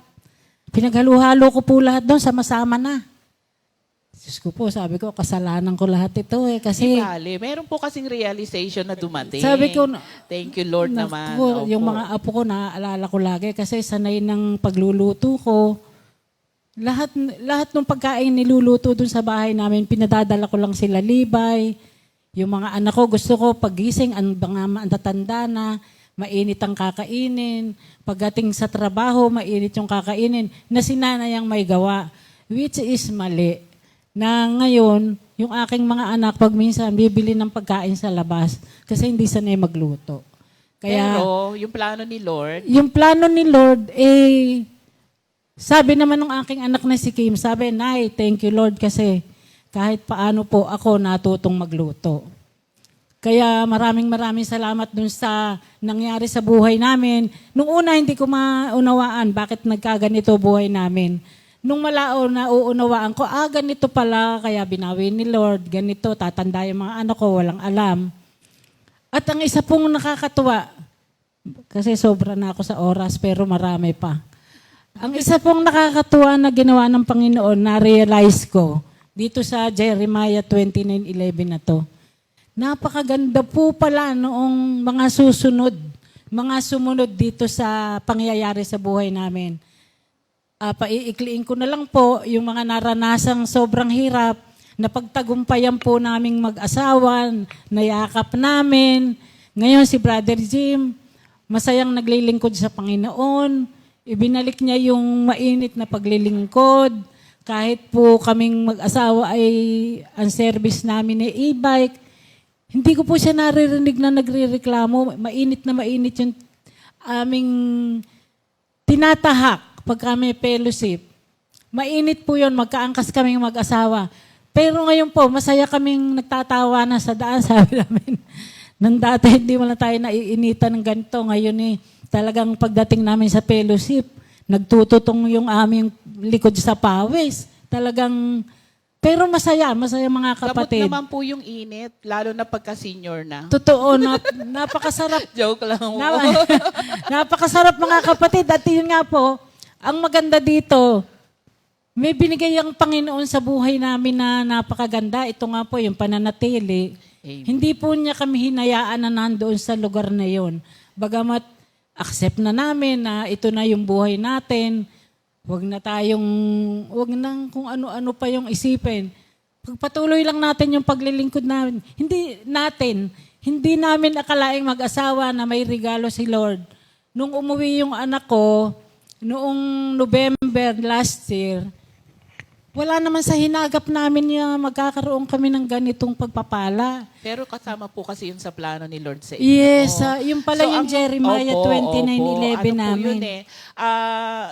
Speaker 7: Pinaghalo-halo ko po lahat doon, sama-sama na. Diyos ko po, sabi ko, kasalanan ko lahat ito kasi...
Speaker 5: Bale, meron po kasing realization na dumating.
Speaker 7: Sabi ko,
Speaker 5: thank you Lord naman.
Speaker 7: Opo. Yung mga apo ko, naaalala ko lagi kasi sanay ng pagluluto ko. Lahat ng pagkain niluluto dun sa bahay namin, pinadadala ko lang sila Libay. Yung mga anak ko, gusto ko pagising, ang tatanda na, mainit ang kakainin. Pagdating sa trabaho, mainit yung kakainin. Na sinanayang may gawa. Which is mali. Na ngayon, yung aking mga anak, pag minsan, bibili ng pagkain sa labas kasi hindi sanay magluto.
Speaker 5: Pero, yung plano ni Lord,
Speaker 7: yung plano ni Lord, sabi naman ng aking anak na si Kim, sabi, Nay, thank you Lord kasi kahit paano po ako natutong magluto. Kaya maraming salamat dun sa nangyari sa buhay namin. Nung una, hindi ko maunawaan bakit nagkaganito buhay namin. Nung malao na uunawaan ko, ganito pala, kaya binawi ni Lord, ganito, tatanda yung mga anak ko, walang alam. At ang isa pong nakakatuwa, kasi sobra na ako sa oras, pero marami pa. Ang isa pong nakakatuwa na ginawa ng Panginoon, na-realize ko, dito sa Jeremiah 29:11 na to, napakaganda po pala noong mga sumunod dito sa pangyayari sa buhay namin. Paiikliin ko na lang po yung mga naranasang sobrang hirap na pagtagumpayan po naming mag-asawa, nayakap namin. Ngayon si Brother Jim, masayang naglilingkod sa Panginoon. Ibinalik niya yung mainit na paglilingkod. Kahit po kaming mag-asawa ay ang service namin ay e-bike, hindi ko po siya naririnig na nagre-reklamo. Mainit yung aming tinatahak pag kami fellowship. Mainit po yun, magkaangkas kaming mag-asawa. Pero ngayon po, masaya kaming nagtatawa na sa daan, sabi namin. Nang dati, hindi mo na tayo naiinitan ng ganito. Ngayon talagang pagdating namin sa fellowship, nagtututong yung aming likod sa pawis. Talagang... Pero masaya mga kapatid.
Speaker 5: Gamot naman po yung init, lalo na pagka-senior na.
Speaker 7: Totoo, napakasarap.
Speaker 5: Joke lang po.
Speaker 7: Napakasarap mga kapatid. At yun nga po, ang maganda dito, may binigay ang Panginoon sa buhay namin na napakaganda. Ito nga po, yung pananatili.
Speaker 5: Amen.
Speaker 7: Hindi po niya kami hinayaan na nandoon sa lugar na yon. Bagamat accept na namin na ito na yung buhay natin, wag nang kung ano-ano pa yung isipin. Pagpatuloy lang natin yung paglilingkod namin. Hindi namin akalaing mag-asawa na may regalo si Lord. Nung umuwi yung anak ko, noong November last year, Wala naman sa hinagap namin na magkakaroon kami ng ganitong pagpapala.
Speaker 5: Pero kasama po kasi yun sa plano ni Lord sa inyo.
Speaker 7: Yes, yung pala yung
Speaker 5: ang-
Speaker 7: Jeremiah
Speaker 5: Opo,
Speaker 7: 29:11
Speaker 5: opo. Ano po
Speaker 7: namin.
Speaker 5: yun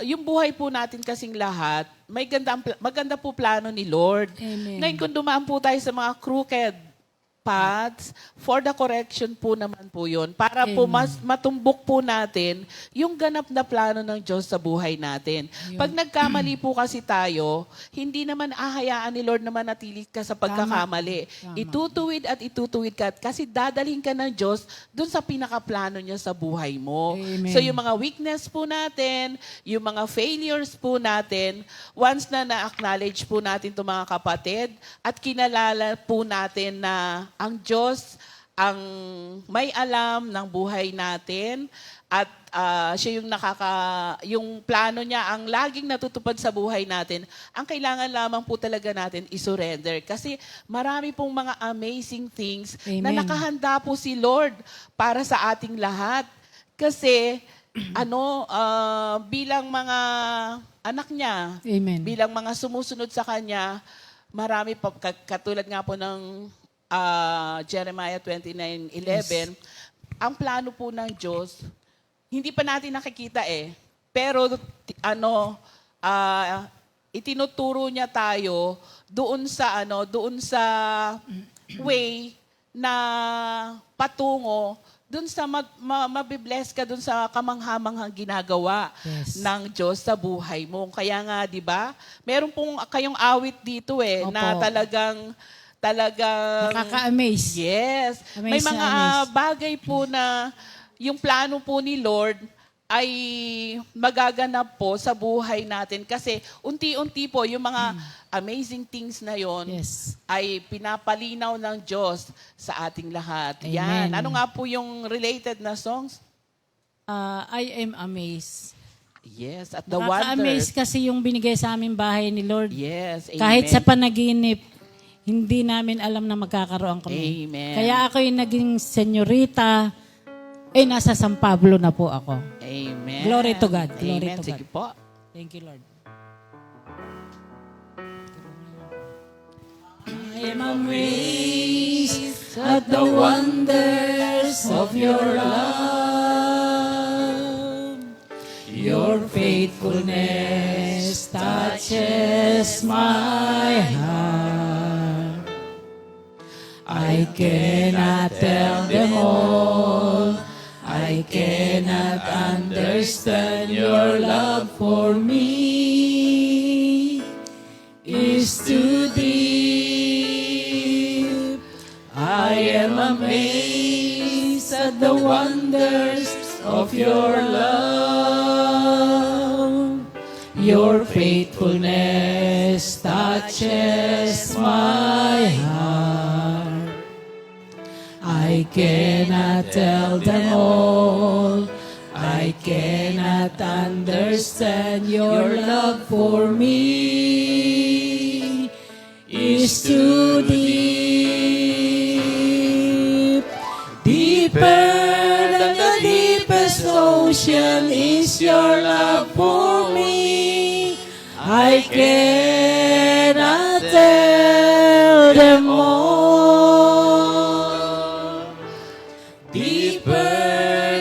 Speaker 5: yung buhay po natin kasing lahat, maganda po plano ni Lord.
Speaker 7: Amen.
Speaker 5: Ngayon kung dumaan po tayo sa mga crooked paths, for the correction po naman po yun. Para po mas matumbok po natin yung ganap na plano ng Diyos sa buhay natin. Pag nagkamali po kasi tayo, hindi naman ahayaan ni Lord na manatili ka sa pagkakamali. Itutuwid at itutuwid ka kasi dadalhin ka ng Diyos dun sa pinakaplano niya sa buhay mo.
Speaker 7: Amen.
Speaker 5: So yung mga weakness po natin, yung mga failures po natin, once na na-acknowledge po natin itong mga kapatid at kinalala po natin na ang Diyos ang may alam ng buhay natin at siya yung plano niya ang laging natutupad sa buhay natin. Ang kailangan lamang po talaga natin i-surrender kasi marami pong mga amazing things na
Speaker 7: Amen.
Speaker 5: nakahanda po si Lord para sa ating lahat. Kasi bilang mga anak niya,
Speaker 7: Amen.
Speaker 5: bilang mga sumusunod sa kanya, marami pa katulad nga po ng Jeremiah 29:11, ang plano po ng Diyos, hindi pa natin nakikita pero itinuturo niya tayo doon sa way na patungo doon sa mabibless ka doon sa kamanghamanghang ginagawa ng Diyos sa buhay mo. Kaya nga, 'di ba? Meron pong kayong awit dito na
Speaker 7: Opo.
Speaker 5: talagang
Speaker 7: Nakaka-amaze.
Speaker 5: yes.
Speaker 7: Amaze
Speaker 5: May
Speaker 7: na
Speaker 5: mga
Speaker 7: amaze.
Speaker 5: bagay po na yung plano po ni Lord ay magaganap po sa buhay natin kasi unti-unti po yung mga amazing things na yon
Speaker 7: Yes.
Speaker 5: ay pinapalinaw ng Diyos sa ating lahat.
Speaker 7: Amen.
Speaker 5: Yan. Ano nga po yung related na songs?
Speaker 7: I am amazed.
Speaker 5: Yes, at the
Speaker 7: Nakaka-amaze
Speaker 5: wonder.
Speaker 7: kasi yung binigay sa aming bahay ni Lord.
Speaker 5: Yes, amen.
Speaker 7: Kahit sa panaginip, hindi namin alam na magkakaroon kami.
Speaker 5: Amen.
Speaker 7: Kaya ako yung naging senyorita, nasa San Pablo na po ako.
Speaker 5: Amen.
Speaker 7: Glory to God. Glory
Speaker 5: Amen.
Speaker 7: to
Speaker 5: Sige
Speaker 7: God.
Speaker 5: po.
Speaker 7: Thank you, Lord. I am amazed at the wonders of your love. Your faithfulness touches my heart. I cannot tell them all. I cannot understand your love for me is too deep. I am amazed at the wonders of your love. Your faithfulness touches my heart. I cannot tell them all. I cannot understand your love for me is too deep. Deeper than the deepest ocean is your love for me. I cannot tell them all. Deeper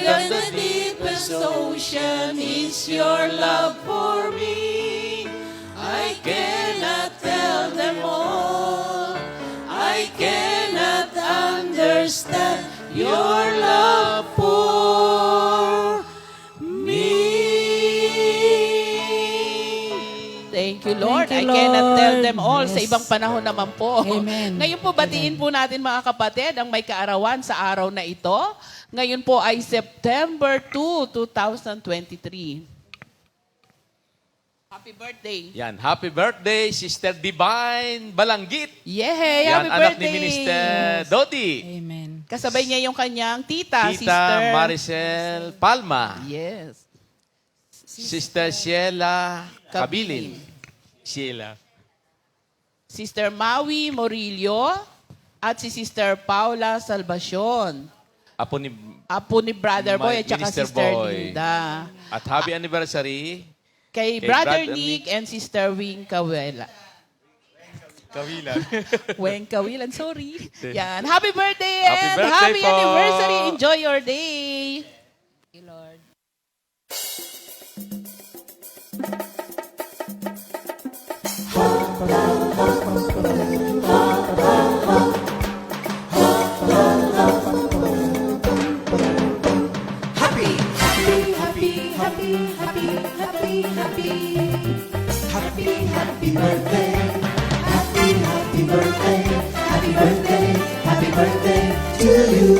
Speaker 7: than the deepest ocean is your love for me. I cannot tell them all. I cannot understand your love for me.
Speaker 5: Thank you, Lord.
Speaker 7: Thank you,
Speaker 5: I cannot tell
Speaker 7: Lord.
Speaker 5: them all. Sa
Speaker 7: Yes.
Speaker 5: ibang panahon naman po.
Speaker 7: Amen.
Speaker 5: Ngayon po, batiin po natin mga kapatid ang may kaarawan sa araw na ito. Ngayon po ay September 2, 2023. Happy birthday.
Speaker 4: Yan, happy birthday, Sister Divine Balanggit.
Speaker 5: Yay!
Speaker 4: Yan,
Speaker 5: Happy
Speaker 4: anak
Speaker 5: birthday!
Speaker 4: ni Minister Dodi.
Speaker 7: Amen.
Speaker 5: Kasabay niya yung kanyang tita,
Speaker 4: Tita
Speaker 5: Sister
Speaker 4: Maricel Palma.
Speaker 5: Yes.
Speaker 4: Sister Sheila Kabilin. Sheila.
Speaker 5: Sister Maui Morillo at si Sister Paula Salvacion.
Speaker 4: Apo ni
Speaker 5: Apo ni Brother Boy at saka
Speaker 4: Minister
Speaker 5: Sister
Speaker 4: Boy.
Speaker 5: Linda.
Speaker 4: At happy anniversary
Speaker 5: Kay
Speaker 4: Kay
Speaker 5: Brother
Speaker 4: Brother
Speaker 5: Nick and Sister Wing Kawela.
Speaker 4: Kawilan.
Speaker 5: Weng Kawilan, sorry. Yan. Happy birthday
Speaker 4: Happy
Speaker 5: and
Speaker 4: birthday
Speaker 5: happy
Speaker 4: po.
Speaker 5: anniversary. Enjoy your day. Thank you, Lord.
Speaker 1: Happy, happy, happy, happy, happy, happy, happy. Happy, happy birthday. Happy, happy birthday. Happy birthday, happy birthday to you.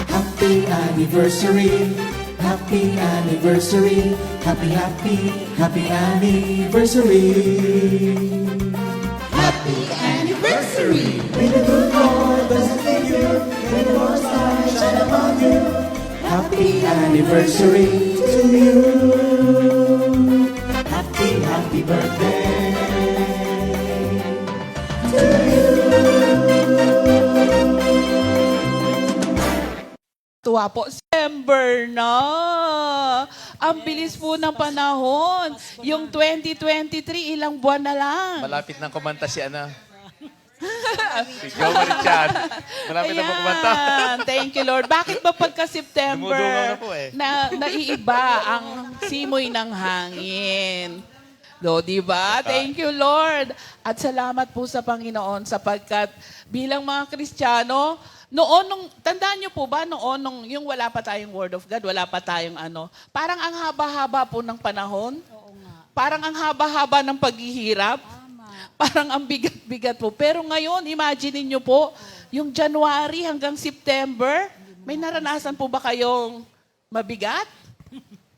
Speaker 1: Happy anniversary. Happy anniversary. Happy, happy, happy anniversary. Happy anniversary. May the good Lord bless you. May the Lord's light shine upon you. Happy anniversary to you. Happy, happy birthday to you.
Speaker 5: Tuwa po, December na. Ang bilis po ng panahon. Yung 2023, ilang buwan na lang.
Speaker 4: Malapit nang kumanta si Ana. Si Joe Marichan. Malapit na po kumanta.
Speaker 5: Ayan. Thank you, Lord. Bakit ba pagka-September
Speaker 4: Dumudungaw na po eh.
Speaker 5: naiiba ang simoy ng hangin? Do, di ba? Thank you, Lord. At salamat po sa Panginoon sapagkat bilang mga Kristiyano, tandaan niyo po ba, yung wala pa tayong Word of God, wala pa tayong parang ang haba-haba po ng panahon. Parang ang haba-haba ng paghihirap. Parang ang bigat-bigat po. Pero ngayon, imagine niyo po, yung January hanggang September, may naranasan po ba kayong mabigat?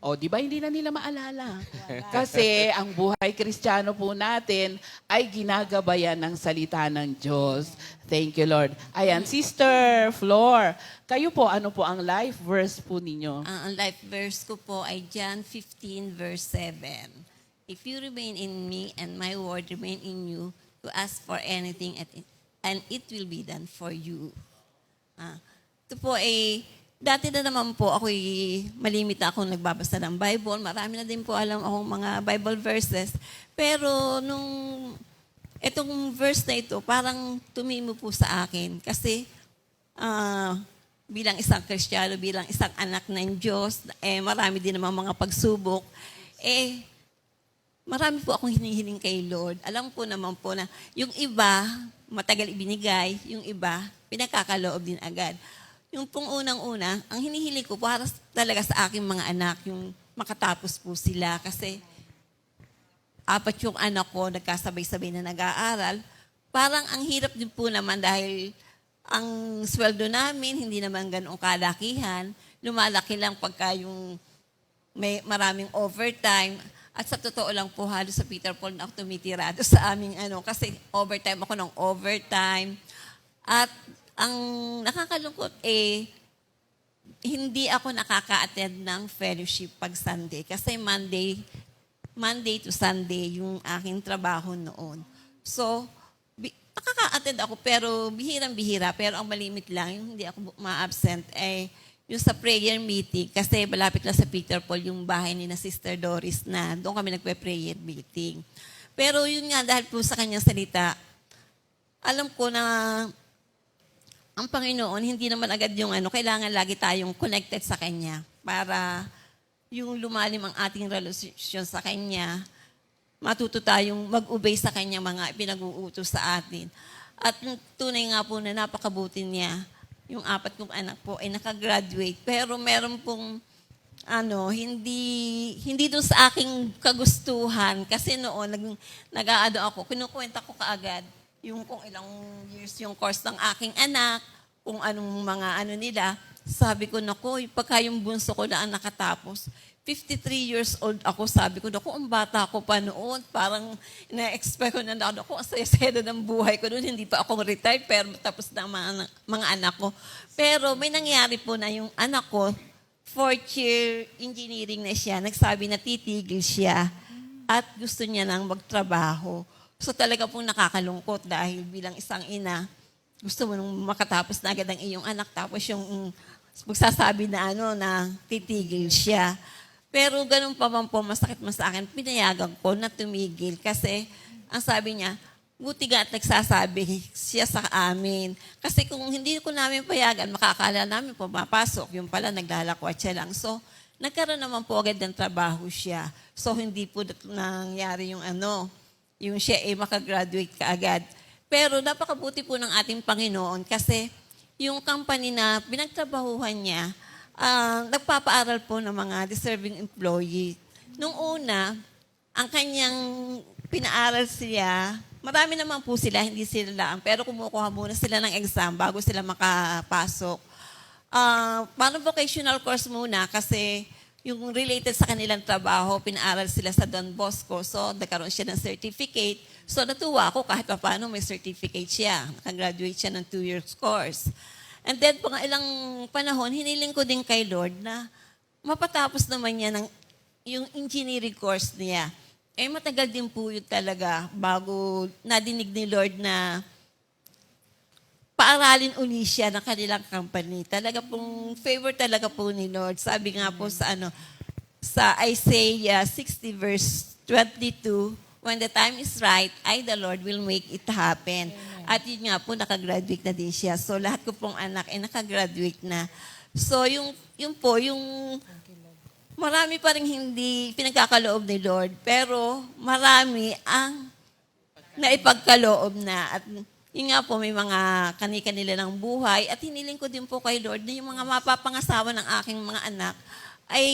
Speaker 5: O, di ba hindi na nila maalala? Kasi ang buhay Kristiyano po natin ay ginagabayan ng salita ng Diyos. Thank you, Lord. Ayan, Sister Flor, kayo po, ano po ang life verse po ninyo?
Speaker 6: Ang life verse ko po ay John 15 verse 7. If you remain in me and my word remain in you, to ask for anything and it will be done for you. Ito po ay, dati na naman po ako'y malimit na akong nagbabasa ng Bible. Marami na din po alam akong mga Bible verses. Pero itong verse na ito, parang tumimo po sa akin. Kasi bilang isang Kristiyano, bilang isang anak ng Diyos, marami din naman mga pagsubok. Marami po akong hinihiling kay Lord. Alam po naman po na yung iba, matagal ibinigay, yung iba, pinagkakaloob din agad. Yung pong unang-una, ang hinihiling ko para talaga sa aking mga anak, yung makatapos po sila. Kasi 4 yung anak ko, nagkasabay-sabay na nag-aaral. Parang ang hirap din po naman dahil ang sweldo namin, hindi naman ganoong kalakihan. Lumalaki lang pagka yung may maraming overtime. At sa totoo lang po, halos sa Peter Paul na ako tumitirado sa aming kasi overtime ako ng overtime. At ang nakakalungkot hindi ako nakaka-attend ng fellowship pag Sunday. Kasi Monday to Sunday yung aking trabaho noon. So, nakaka-attend ako pero bihirang-bihira. Pero ang malimit lang, yung hindi ako ma-absent yung sa prayer meeting, kasi malapit na sa Peter Paul yung bahay ni na Sister Doris na doon kami nagpe-prayer meeting. Pero yun nga, dahil po sa kanyang salita, alam ko na ang Panginoon, hindi naman agad yung kailangan lagi tayong connected sa Kanya para yung lumalim ang ating relasyon sa Kanya, matuto tayong mag-obey sa Kanya mga pinag-uutos sa atin. At tunay nga po na napakabuti niya, yung 4 kong anak po ay nakagraduate. Pero meron pong, hindi doon sa aking kagustuhan. Kasi noon, nag-aado ako, kinukwenta ko kaagad yung kung ilang years yung course ng aking anak, kung anong mga nila. Sabi ko, naku, pagka yung bunso ko na ang nakatapos, 53 years old ako, sabi ko, naku, ang bata ko pa noon. Parang na-expect ko na, naku, ang saya-saya ng buhay ko noon. Hindi pa ako retired, pero tapos na mga anak ko. Pero may nangyari po na yung anak ko, 4th year engineering na siya. Nagsabi na titigil siya at gusto niya nang magtrabaho. So talaga pong nakakalungkot dahil bilang isang ina, gusto mo nung makatapos na agad ang iyong anak, tapos yung magsasabi na na titigil siya. Pero ganun pa man po, masakit sa akin, pinayagan ko na tumigil kasi ang sabi niya, buti nga at nagsasabi siya sa amin. Kasi kung hindi ko namin payagan, makakala namin pumapasok. Yung pala, naglalakwat siya lang. So, nagkaroon naman po agad ng trabaho siya. So, hindi po nangyari yung yung siya ay makagraduate kaagad. Pero napakabuti po ng ating Panginoon kasi yung company na pinagtrabahuhan niya, nagpapaaral po ng mga deserving employee. Nung una, ang kanyang pinaaral siya, marami naman po sila, hindi sila lang, pero kumukuha muna sila ng exam bago sila makapasok. Parang vocational course muna kasi yung related sa kanilang trabaho, pinaaral sila sa Don Bosco. So, nagkaroon siya ng certificate. So, natuwa ako kahit pa paano may certificate siya. Nakagraduate siya ng 2 years course. And then, pang ilang panahon, hiniling ko din kay Lord na mapatapos naman niya yung engineering course niya. Eh, matagal din po yun talaga bago nadinig ni Lord na paaralin uli siya ng kanilang company. Talaga pong favor talaga po ni Lord. Sabi nga po sa Isaiah 60 verse 22, when the time is right, I, the Lord, will make it happen. Amen. At yun nga po, nakagraduate na din siya. So, lahat ko pong anak ay nakagraduate na. So, yung marami pa rin hindi pinagkakaloob ni Lord, pero marami ang naipagkaloob na. At yun nga po, may mga kani-kanila ng buhay. At hiniling ko din po kay Lord na yung mga mapapangasawa ng aking mga anak ay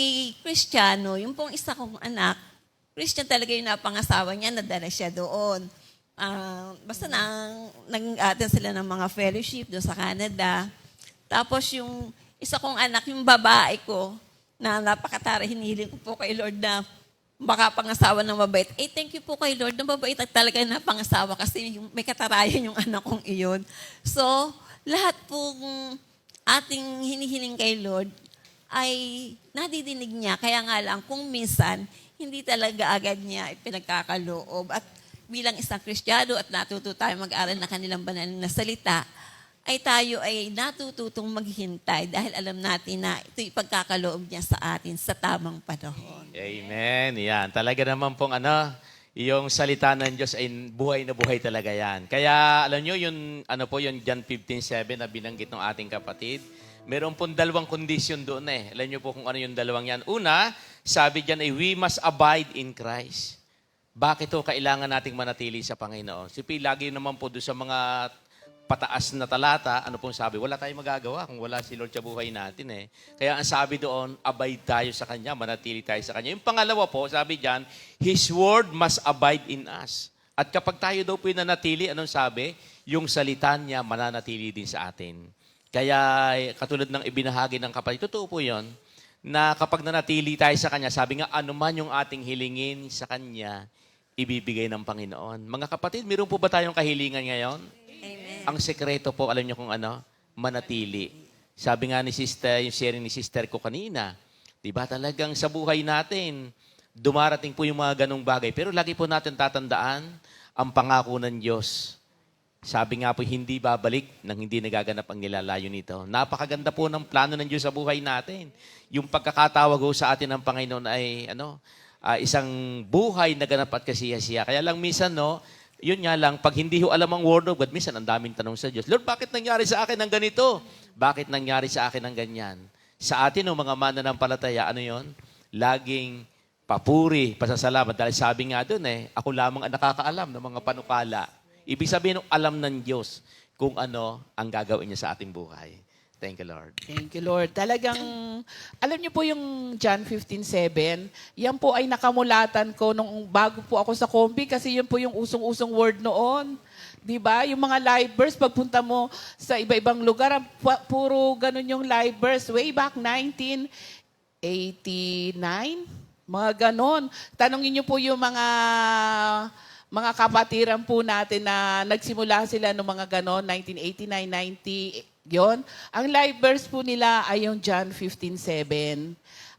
Speaker 6: Kristiyano. Yung pong isa kong anak, Christian talaga yung napangasawa niya, nadala siya doon. Basta nag-attend sila ng mga fellowship doon sa Canada. Tapos yung isa kong anak, yung babae ko, na napakatara, hiniling ko po kay Lord na baka pangasawa ng mabait. Eh, thank you po kay Lord, na mabait at talaga na pangasawa kasi may katarayan yung anak kong iyon. So, lahat pong ating hinihiling kay Lord ay nadidinig niya. Kaya nga lang, kung minsan, hindi talaga agad niya ipinagkakaloob. At bilang isang Kristiyano at natuto tayo mag-aral na kanilang banal na salita, ay tayo ay natututong maghintay dahil alam natin na ito ipagkakaloob niya sa atin sa tamang panahon.
Speaker 4: Amen. Yan. Talaga naman pong yung salita ng Diyos ay buhay na buhay talaga yan. Kaya alam nyo, yung John 15:7 na binanggit ng ating kapatid, meron pong dalawang condition doon eh. Alam nyo po kung ano yung dalawang yan. Una, sabi dyan ay we must abide in Christ. Bakit to kailangan nating manatili sa Panginoon? Si P, lagi naman po doon sa mga pataas na talata, ano pong sabi? Wala tayong magagawa kung wala si Lord sa buhay natin eh. Kaya ang sabi doon, abide tayo sa Kanya, manatili tayo sa Kanya. Yung pangalawa po, sabi diyan, His Word must abide in us. At kapag tayo daw po nanatili, anong sabi? Yung salita niya, mananatili din sa atin. Kaya katulad ng ibinahagi ng kapatid, totoo po yun, na kapag nanatili tayo sa Kanya, sabi nga, anuman yung ating hilingin sa Kanya, ibibigay ng Panginoon. Mga kapatid, meron po ba tayong kahilingan ngayon?
Speaker 6: Amen.
Speaker 4: Ang sekreto po, alam niyo kung ano? Manatili. Sabi nga ni sister, yung sharing ni sister ko kanina, di ba talagang sa buhay natin, dumarating po yung mga ganong bagay. Pero lagi po natin tatandaan ang pangako ng Diyos. Sabi nga po, hindi babalik nang hindi nagaganap ang nilalayo nito. Napakaganda po ng plano ng Diyos sa buhay natin. Yung pagkakatawag ho sa atin ng Panginoon ay isang buhay na ganap at kasiya-siya. Kaya lang minsan, yun nga lang, pag hindi ho alam ang Word of God, minsan ang daming tanong sa Diyos, Lord, bakit nangyari sa akin ang ganito? Bakit nangyari sa akin ang ganyan? Sa atin, mga mananampalataya, ano yun? Laging papuri, pasasalamat. Dahil sabi nga dun ako lamang ang nakakaalam ng mga panukala. Ibig sabihin, alam ng Diyos kung ano ang gagawin niya sa ating buhay. Thank you, Lord.
Speaker 5: Thank you, Lord. Talagang, alam niyo po yung John 15:7, yan po ay nakamulatan ko nung bago po ako sa Kombi kasi yun po yung usong-usong word noon. Di ba? Yung mga live verse, pagpunta mo sa iba-ibang lugar, puro ganun yung live verse. Way back 1989, mga ganun. Tanongin niyo po yung mga kapatiran po natin na nagsimula sila ng mga ganon, 1989, 90, yon. Ang live verse po nila ay yung John 15:7.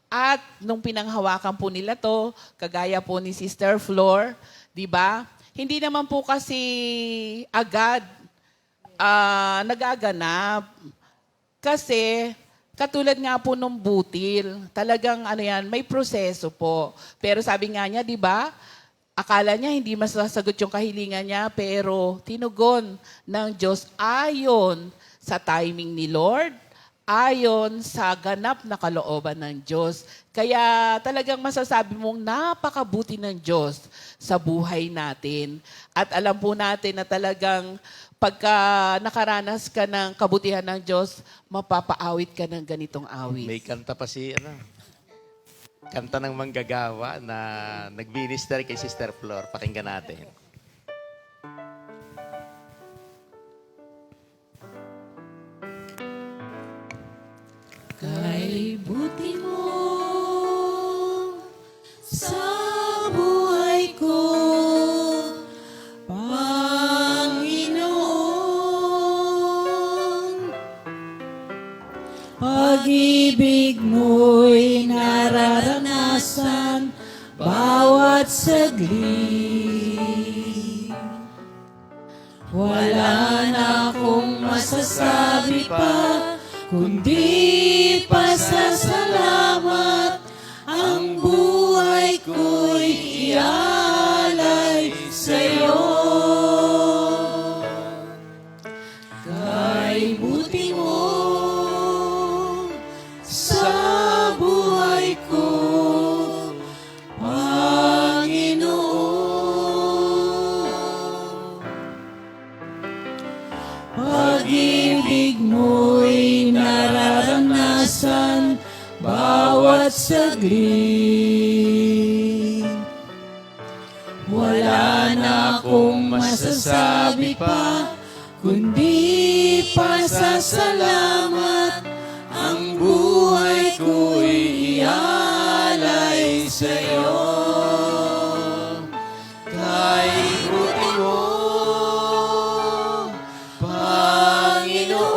Speaker 5: At nung pinanghawakan po nila to, kagaya po ni Sister Flor, di ba? Hindi naman po kasi agad nagaganap. Kasi katulad nga po nung butil, talagang may proseso po. Pero sabi nga niya, di ba? akala niya hindi masasagot yung kahilingan niya, pero tinugon ng Diyos ayon sa timing ni Lord, ayon sa ganap na kalooban ng Diyos. Kaya talagang masasabi mong napakabuti ng Diyos sa buhay natin. At alam po natin na talagang pagka nakaranas ka ng kabutihan ng Diyos, mapapaawit ka ng ganitong awit.
Speaker 4: May kanta pa si, kanta ng manggagawa na nag-minister kay Sister Flor. Pakinggan natin.
Speaker 5: Kay buti mo sa buhay ko, Panginoon.
Speaker 7: Pag-ibig mo'y nararanasan bawat saglit. Wala na akong masasabi pa, kundi pasasalamat. Ang buhay ko'y ialay sa'yo. Kay buti mo sa buhay ko, Panginoon. Pag-ibig mo'y nararanasan bawat saglit. Wala na akong masasabi pa, kundi pasasalamat. Ang buhay ko'y ialay sa'yo. Kay buti mo, Panginoon.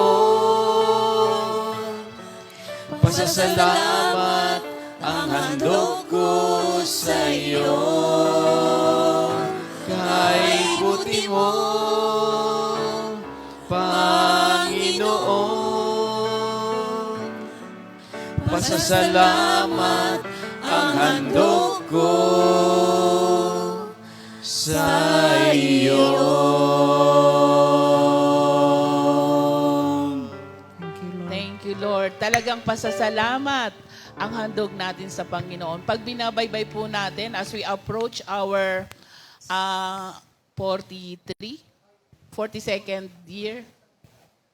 Speaker 7: Pasasalamat ang handog ko sa'yo. Kay buti mo, Panginoon. Pasasalamat ang handog ko sa iyo.
Speaker 5: Thank you, Lord. Talagang pasasalamat ang handog natin sa Panginoon. Pag binabaybay po natin as we approach our 42nd year,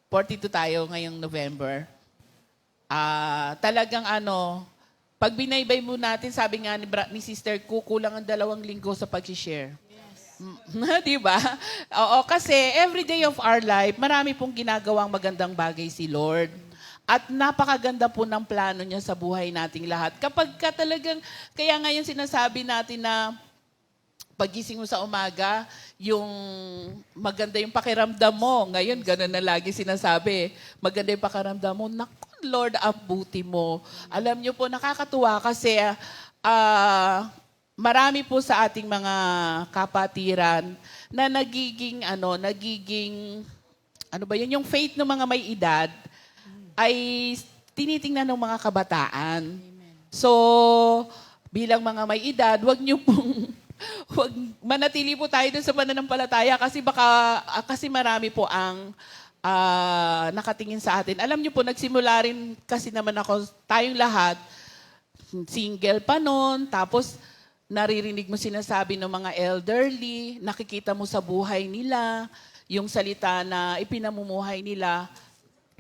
Speaker 5: 42 tayo ngayong November. Talagang pag binaybay mo natin, sabi nga ni Sister, kukulang ang 2 linggo sa pag-share. Di ba? Oo, kasi every day of our life, marami pong ginagawang magandang bagay si Lord. At napakaganda po ng plano niya sa buhay nating lahat. Kapag ka talagang, kaya ngayon sinasabi natin na pagising mo sa umaga, yung maganda yung pakiramdam mo. Ngayon, gano'n na lagi sinasabi. Maganda yung pakiramdam mo. Naku, Lord, ang buti mo. Alam niyo po, nakakatuwa kasi marami po sa ating mga kapatiran na nagiging yung faith ng mga may edad ay tinitingnan ng mga kabataan. So, bilang mga may edad, wag manatili po tayo dun sa pananampalataya kasi kasi marami po ang nakatingin sa atin. Alam niyo po, nagsimula rin kasi naman tayong lahat, single pa noon, tapos naririnig mo sinasabi ng mga elderly, nakikita mo sa buhay nila, yung salita na ipinamumuhay nila,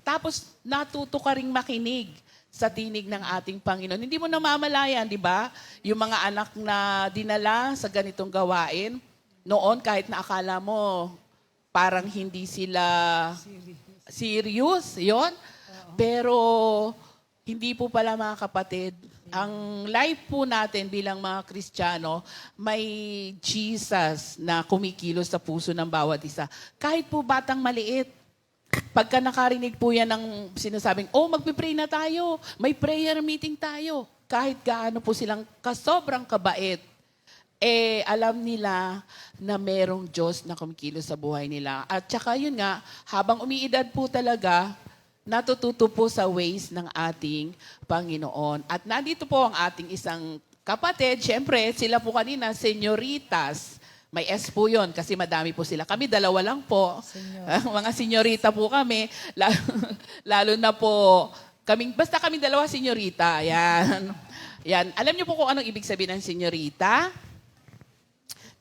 Speaker 5: tapos natuto ka ring makinig sa tinig ng ating Panginoon. Hindi mo namamalayan, di ba? Yung mga anak na dinala sa ganitong gawain, noon kahit na akala mo, parang hindi sila serious, yon. Pero hindi po pala mga kapatid, ang life po natin bilang mga Kristiyano, may Jesus na kumikilos sa puso ng bawat isa. Kahit po batang maliit, pagka nakarinig po yan ng sinasabing, magpipray na tayo, may prayer meeting tayo. Kahit gaano po silang sobrang kabait, alam nila na merong Diyos na kumikilos sa buhay nila. At saka yun nga, habang umiidad po talaga, natututo po sa ways ng ating Panginoon. At nandito po ang ating isang kapatid, syempre, sila po kanina, senyoritas. May S po yun kasi madami po sila. Kami dalawa lang po. Mga senyorita po kami. Lalo na po, basta kami dalawa senyorita. Yan. Yan. Alam niyo po kung anong ibig sabihin ng senyorita?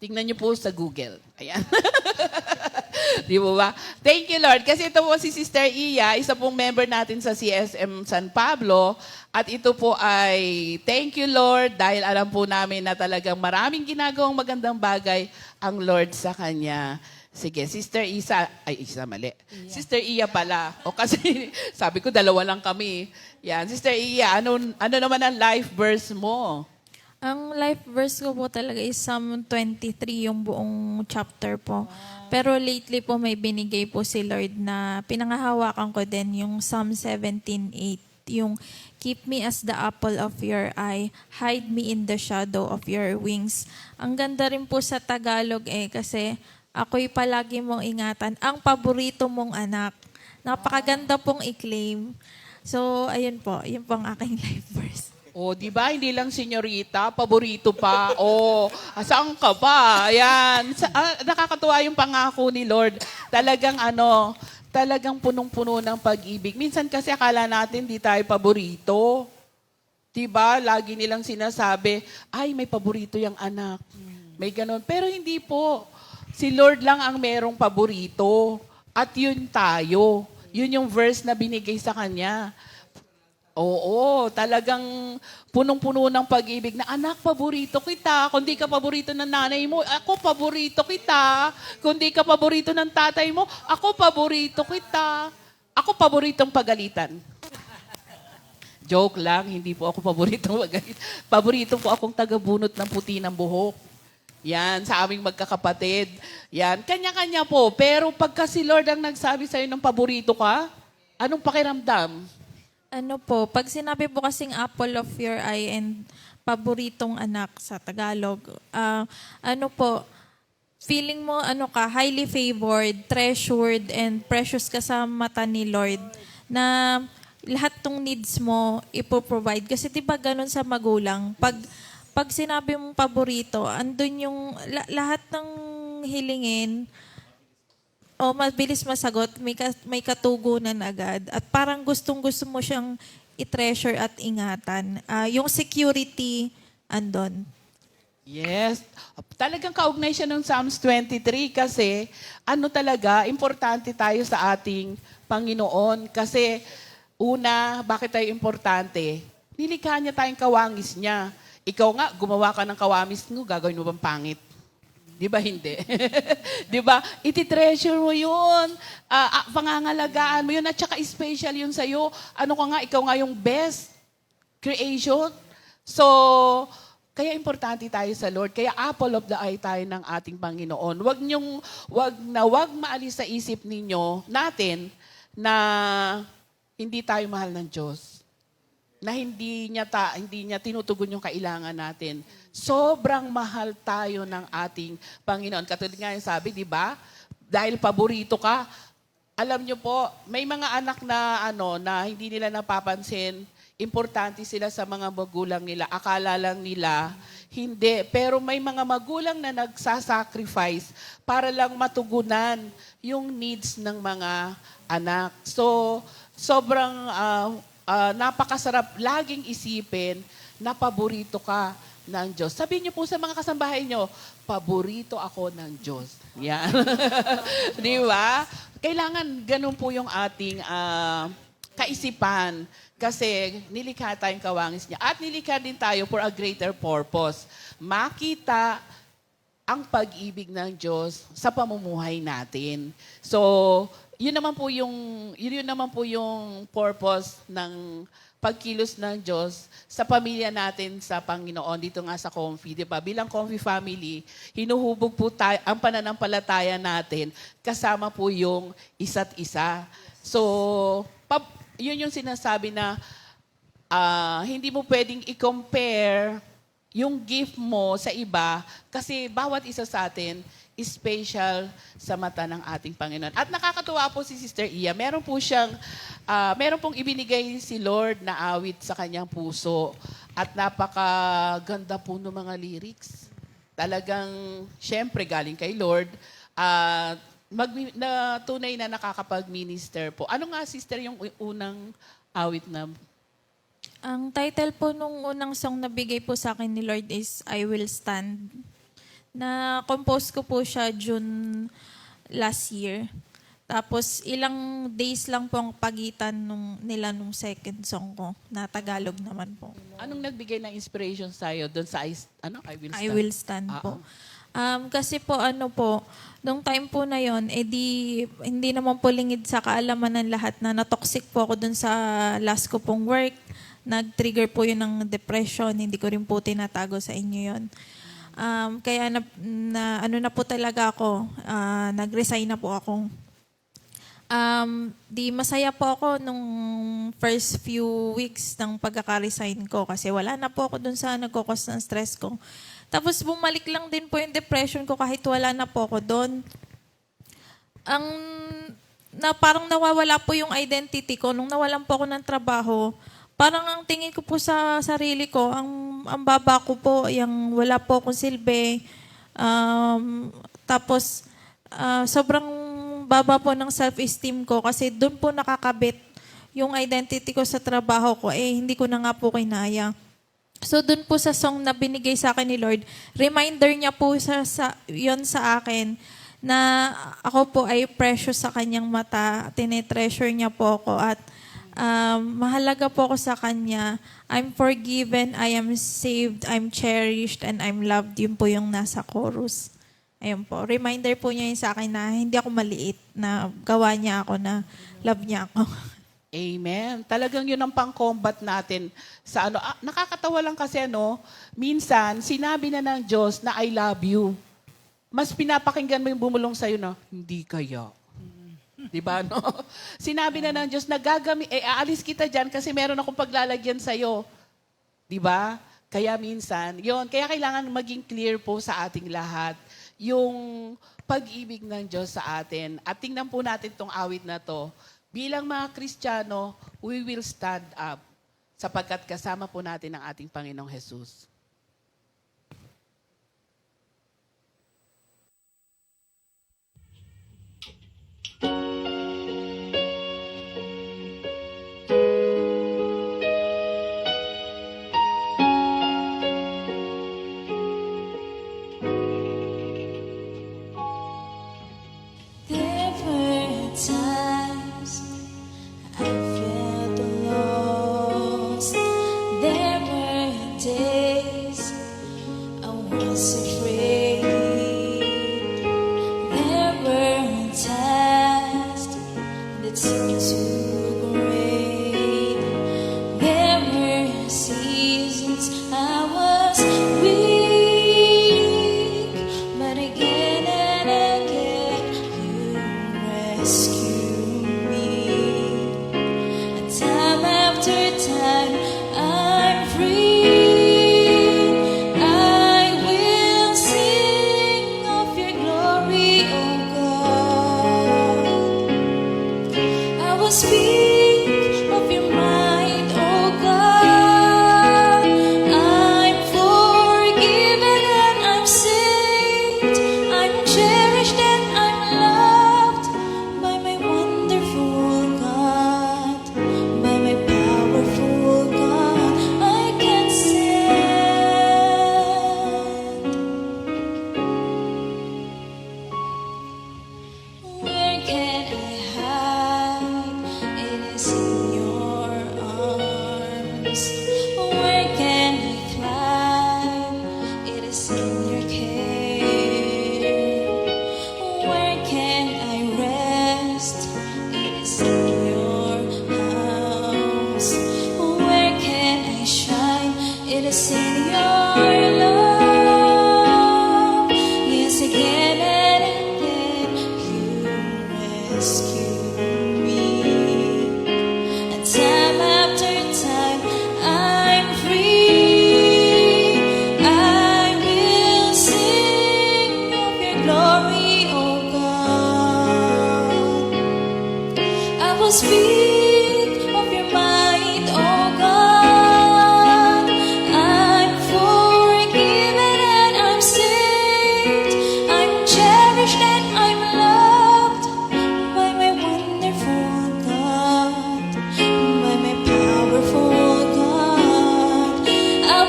Speaker 5: Tingnan niyo po sa Google. Ayan. Di mo ba? Thank you, Lord. Kasi ito po si Sister Iya, isa pong member natin sa CSM San Pablo. At ito po ay, thank you, Lord, dahil alam po namin na talagang maraming ginagawang magandang bagay ang Lord sa kanya. Sige, Sister Isa, mali. Iya. Sister Iya pala. O kasi sabi ko, dalawa lang kami. Yan, Sister Iya, ano naman ang life verse mo?
Speaker 9: Ang life verse ko po talaga is Psalm 23, yung buong chapter po. Pero lately po may binigay po si Lord na pinangahawakan ko din yung Psalm 17:8, yung keep me as the apple of your eye, hide me in the shadow of your wings. Ang ganda rin po sa Tagalog kasi ako'y palagi mong ingatan, ang paborito mong anak. Napakaganda pong i-claim. So, ayun po, yun po ang aking life verse.
Speaker 5: O, di ba? Hindi lang senyorita, paborito pa. O, saan ka pa? Ayan. Nakakatuwa yung pangako ni Lord. Talagang punong-puno ng pag-ibig. Minsan kasi akala natin di tayo paborito. Di ba? Lagi nilang sinasabi, ay, may paborito yung anak. May ganon. Pero hindi po. Si Lord lang ang merong paborito. At yun tayo. Yun yung verse na binigay sa Kanya. Oo, talagang punong-puno ng pag-ibig na, anak, paborito kita. Kung di ka paborito ng nanay mo, ako paborito kita. Kung di ka paborito ng tatay mo, ako paborito kita. Ako paboritong pagalitan. Joke lang, hindi po ako paboritong pagalitan. Paborito po akong tagabunot ng puti ng buhok. Yan, sa aming magkakapatid. Yan, kanya-kanya po. Pero pagka si Lord ang nagsabi sa'yo ng paborito ka, anong pakiramdam?
Speaker 9: Ano po, pag sinabi po kasing apple of your eye and paboritong anak sa Tagalog, feeling mo highly favored, treasured, and precious ka sa mata ni Lord na lahat tong needs mo ipoprovide. Kasi diba ganun sa magulang, pag sinabi mong paborito, andun yung lahat ng hilingin, mabilis masagot, may katugunan agad. At parang gustong-gusto mo siyang i-treasure at ingatan. Yung security, andon.
Speaker 5: Yes. Talagang kaugnay siya ng Psalms 23 kasi importante tayo sa ating Panginoon. Kasi una, bakit tayo importante? Nilikha niya tayong kawangis niya. Ikaw nga, gumawa ka ng kawamis mo, gagawin mo bang pangit? Di ba hindi? Di ba? Iti-treasure mo yun. Pangangalagaan mo yun. At saka special yun sa'yo. Ikaw nga yung best creation. So, kaya importante tayo sa Lord. Kaya apple of the eye tayo ng ating Panginoon. Wag maalis sa isip natin na hindi tayo mahal ng Diyos. Na hindi niya tinutugon yung kailangan natin. Sobrang mahal tayo ng ating Panginoon. Katulad nga yung sabi, di ba? Dahil paborito ka, alam niyo po, may mga anak na hindi nila napapansin, importante sila sa mga magulang nila. Akala lang nila, hindi. Pero may mga magulang na nagsasacrifice para lang matugunan yung needs ng mga anak. So, sobrang napakasarap laging isipin na paborito ka ng Diyos. Sabihin niyo po sa mga kasambahay niyo, paborito ako ng Diyos. Yan. Di ba? Kailangan ganun po yung ating kaisipan kasi nilikha tayong kawangis niya. At nilikha din tayo for a greater purpose. Makita ang pag-ibig ng Diyos sa pamumuhay natin. So, yun naman po yung purpose ng pagkilos ng Diyos sa pamilya natin sa Panginoon dito nga sa Comfy, 'di ba? Bilang Comfy family, hinuhubog po tayo ang pananampalataya natin kasama po yung isa't isa. So, yun yung sinasabi na hindi mo pwedeng i-compare yung gift mo sa iba kasi bawat isa sa atin special sa mata ng ating Panginoon. At nakakatuwa po si Sister Iya. Meron pong ibinigay si Lord na awit sa kanyang puso. At napakaganda po ng mga lyrics. Talagang, syempre, galing kay Lord. Na tunay na nakakapag-minister po. Ano nga, Sister, yung unang awit na?
Speaker 9: Ang title po nung unang song na bigay po sa akin ni Lord is I Will Stand. Na-compose ko po siya June last year. Tapos ilang days lang po ang pagitan nila nung second song ko, na Tagalog naman po.
Speaker 5: Anong nagbigay ng inspiration sa'yo doon sa I Will Stand?
Speaker 9: I Will Stand po. Kasi po nung time po na yon, hindi naman po lingid sa kaalaman ng lahat na na-toxic po ako dun sa last ko pong work. Nag-trigger po yun ng depression. Hindi ko rin po tinatago sa inyo yon. Kaya na po talaga ako, nag-resign na po ako. Di masaya po ako nung first few weeks ng pagkaka-resign ko kasi wala na po ako dun sa nagkukos ng stress ko. Tapos bumalik lang din po yung depression ko kahit wala na po ako doon. Parang nawawala po yung identity ko. Nung nawalan po ako ng trabaho, parang ang tingin ko po sa sarili ko, ang baba ko po, yung wala po akong silbi. Tapos, sobrang baba po ng self-esteem ko kasi doon po nakakabit yung identity ko sa trabaho ko. Hindi ko na nga po kinaya. So, doon po sa song na binigay sa akin ni Lord, reminder niya po yon sa akin na ako po ay precious sa kanyang mata. Tinetreasure niya po ako at mahalaga po ako sa Kanya. I'm forgiven, I am saved, I'm cherished, and I'm loved. Yun po yung nasa chorus. Ayun po. Reminder po niya yun sa akin na hindi ako maliit, na gawa niya ako, na love niya ako.
Speaker 5: Amen. Talagang yun ang pang-combat natin sa nakakatawa lang kasi minsan sinabi na ng Diyos na I love you. Mas pinapakinggan mo yung bumulong sa'yo na, hindi kaya. Diba, no? Sinabi na ng Diyos na aalis kita dyan kasi meron akong paglalagyan sa'yo. Diba? Kaya minsan, kaya kailangan maging clear po sa ating lahat yung pag-ibig ng Diyos sa atin. At tingnan po natin tong awit na to. Bilang mga Kristiyano, we will stand up sapagkat kasama po natin ang ating Panginoong Jesus.
Speaker 10: There were times I felt lost. There were days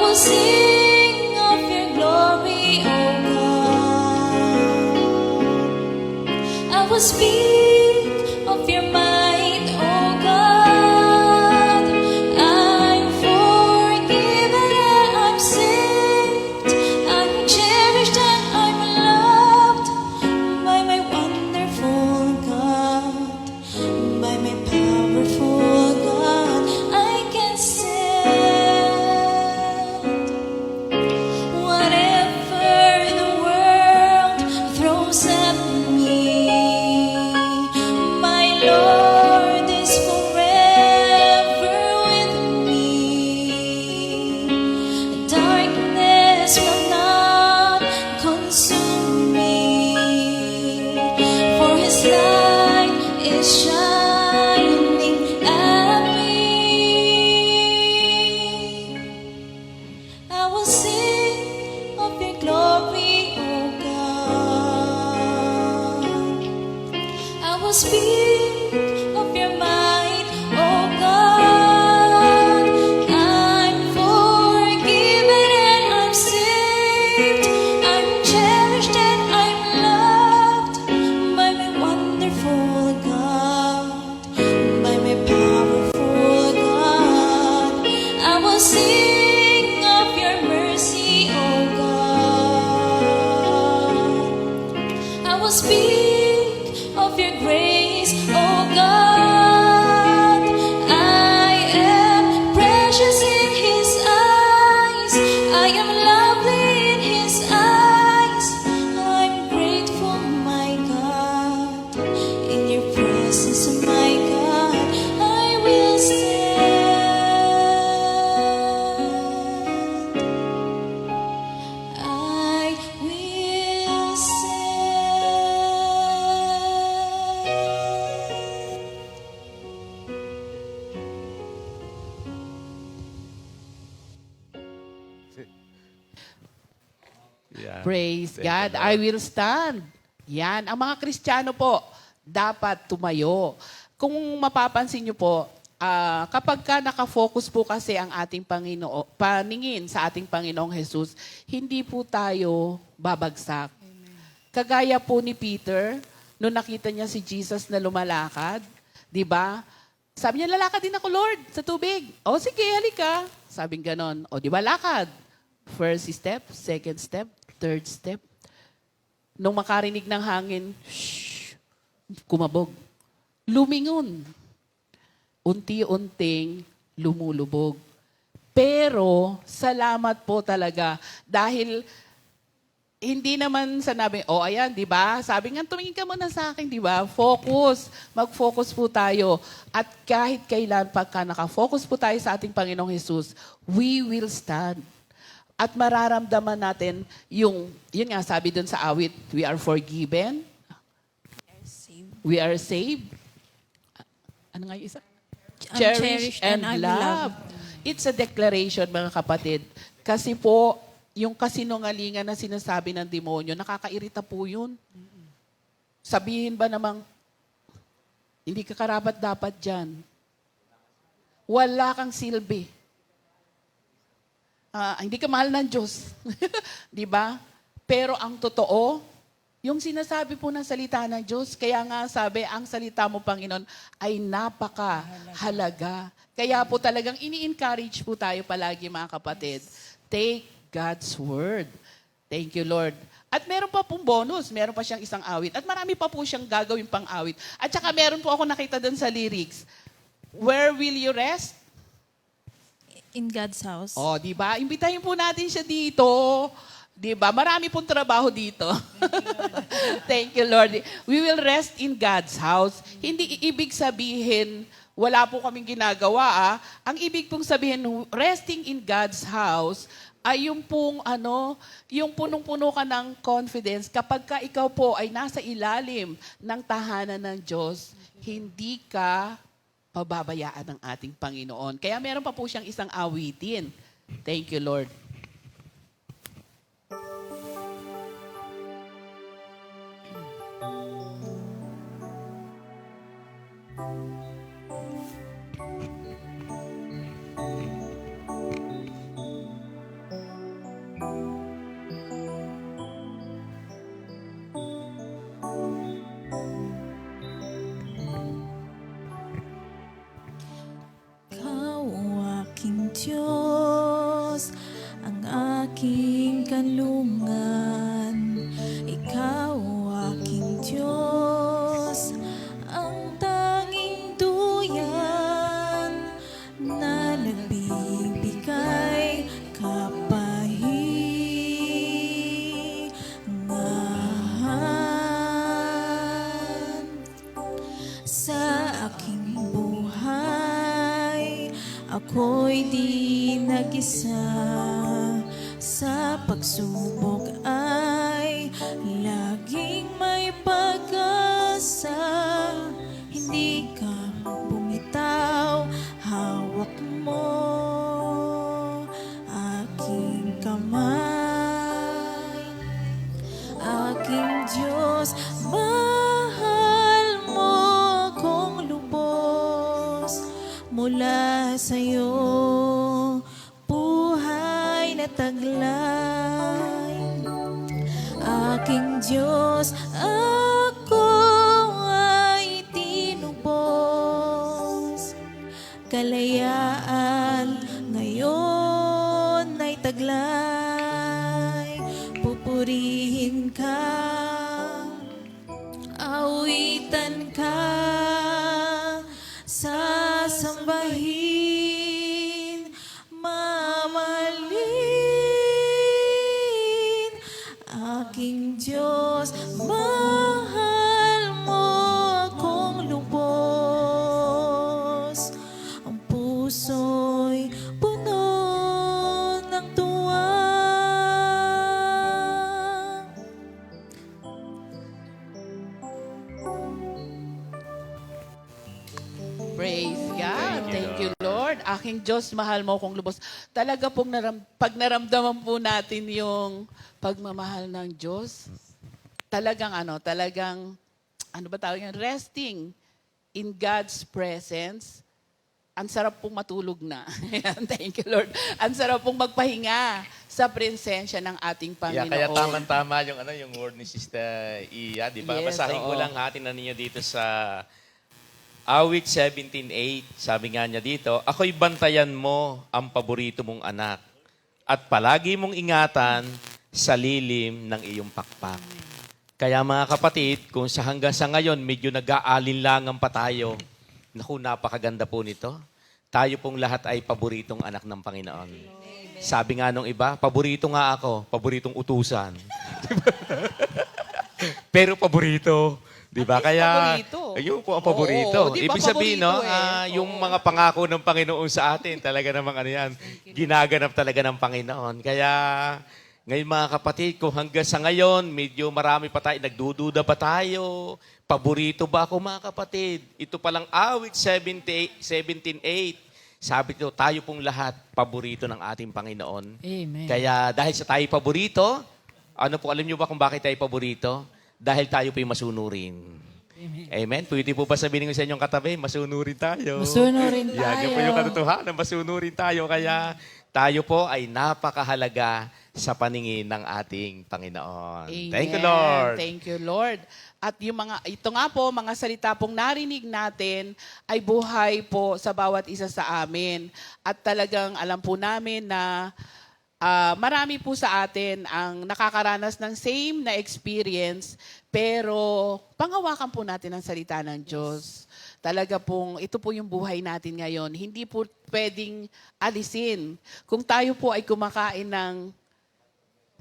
Speaker 10: will sing of your glory, oh God. I will speak of your might, oh God. I'm forgiven and I'm saved. I'm cherished and I'm loved by my wonderful God, by my powerful God. I can stand whatever the world throws at me. My Lord is forever with me. Darkness will not consume me, for His light is shining at me. I will sing of your glory, oh God. I will speak of your might, oh God. I'm forgiven and I'm saved. I'm cherished and I'm loved by my wonderful God, by my powerful God. I will sing of your mercy, oh God. I will speak of your grace, oh God. I am precious in His eyes. I am lovely in His eyes. I'm grateful, my God. In your presence, my God, I will stand. I will stand.
Speaker 4: Yeah.
Speaker 5: Praise
Speaker 4: Thank
Speaker 5: God.
Speaker 4: you,
Speaker 5: I
Speaker 4: Lord.
Speaker 5: will stand. Yan. Ang mga Kristiyano po, dapat tumayo. Kung mapapansin nyo po, kapag ka nakafocus po kasi ang ating Panginoon, paningin sa ating Panginoong Jesus, hindi po tayo babagsak. Kagaya po ni Peter, nung nakita niya si Jesus na lumalakad, di ba? Sabi niya, lalakad din ako, Lord, sa tubig. O sige, halika. Sabing ganon. O di ba, lakad. First step, second step, third step. Nung makarinig ng hangin, shh, kumabog. Lumingon. Unti-unting lumulubog. Pero, salamat po talaga. Dahil, hindi naman sanabi, oh ayan, di ba? Sabi nga, tumingin ka muna sa akin, di ba? Focus. Mag-focus po tayo. At kahit kailan, pagka nakafocus po tayo sa ating Panginoong Jesus, we will stand. At mararamdaman natin yung, yun nga, sabi dun sa awit, we are forgiven. We are saved. Ano nga yung isa? Cherished and loved. It's a declaration, mga kapatid. Kasi po, yung kasinungalingan na sinasabi ng demonyo, nakakairita po yun. Sabihin ba namang, hindi ka karapat dapat dyan. Wala kang silbi. Hindi ka mahal ng Diyos. Di ba? Pero ang totoo, yung sinasabi po ng salita ng Diyos, kaya nga sabi, ang salita mo, Panginoon, ay napakahalaga. Kaya po talagang ini-encourage po tayo palagi, mga kapatid. Take God's word. Thank you, Lord. At meron pa pong bonus. Meron pa siyang isang awit. At marami pa po siyang gagawin pang awit. At saka meron po ako nakita doon sa lyrics. Where will you rest?
Speaker 9: In God's house.
Speaker 5: Oh, di ba? Imbitahin po natin siya dito. Di ba? Marami pong trabaho dito. Thank you, Lord. We will rest in God's house. Hindi ibig sabihin, wala po kaming ginagawa. Ang ibig pong sabihin, resting in God's house, ay yung pong yung punong-puno ka ng confidence kapag ka ikaw po ay nasa ilalim ng tahanan ng Diyos, hindi ka pababayaan ng ating Panginoon. Kaya meron pa po siyang isang awitin. Thank you, Lord.
Speaker 9: nag-isa sa pagsubok ay laging may pag-asa. Hindi ka bumitaw, hawak mo aking kamay. Aking Diyos, mahal mo akong lubos. Mula sa'yo, buhay na taglay. Aking Diyos, ako ay tinubos. Kalayaan ngayon ay taglay. Pupurihin ka, awitan ka, sasambahin, mamahalin. Aking Diyos, mahal mo akong lubos. Ang puso'y puno ng tuwa.
Speaker 5: Praise God. Thank you, Lord. Aking Diyos, mahal mo akong lubos. Talaga pong pag naramdaman po natin yung pagmamahal ng Diyos, talagang ano ba tawag yan? Resting in God's presence. Ang sarap pong matulog na. Thank you, Lord. Ang sarap pong magpahinga sa presensya ng ating Panginoon.
Speaker 4: Kaya tama-tama yung word ni Sister Iya, di ba?
Speaker 5: Yes,
Speaker 4: Basahin ko
Speaker 5: oo.
Speaker 4: lang na ninyo dito sa Awit 17:8. Sabi nga niya dito, ako'y bantayan mo ang paborito mong anak at palagi mong ingatan sa lilim ng iyong pakpak. Kaya mga kapatid, kung hanggang sa ngayon medyo nag-aalinlangan pa tayo, naku, napakaganda po nito. Tayo pong lahat ay paboritong anak ng Panginoon. Sabi nga nung iba, paborito nga ako, paboritong utusan. Pero paborito. Di ba? Kaya,
Speaker 5: paborito.
Speaker 4: ayun po ang paborito.
Speaker 5: Oo, di ba
Speaker 4: Ibig sabihin, no,
Speaker 5: paborito
Speaker 4: yung mga pangako ng Panginoon sa atin, talaga namang ginaganap talaga ng Panginoon. Kaya, ngayon mga kapatid, kung hanggang sa ngayon, medyo marami pa tayo, nagdududa pa tayo, paborito ba ako mga kapatid? Ito palang Awit 17:8. Sabi ko, tayo pong lahat, paborito ng ating Panginoon.
Speaker 7: Amen.
Speaker 4: Kaya dahil sa tayo paborito, alam niyo ba kung bakit tayo paborito? Dahil tayo po'y masunurin. Amen. Pwede po ba sabihin ko sa inyong katabi, masunurin tayo.
Speaker 7: Masunurin
Speaker 4: Yan po
Speaker 7: tayo.
Speaker 4: yung katotohanan, masunurin tayo. Kaya tayo po ay napakahalaga sa paningin ng ating Panginoon.
Speaker 5: Amen.
Speaker 4: Thank you, Lord.
Speaker 5: Thank you, Lord. At yung ito nga po, mga salita pong narinig natin ay buhay po sa bawat isa sa amin. At talagang alam po namin na marami po sa atin ang nakakaranas ng same na experience, pero panghawakan po natin ang salita ng Diyos. Talaga pong, ito po yung buhay natin ngayon. Hindi po pwedeng alisin. Kung tayo po ay kumakain ng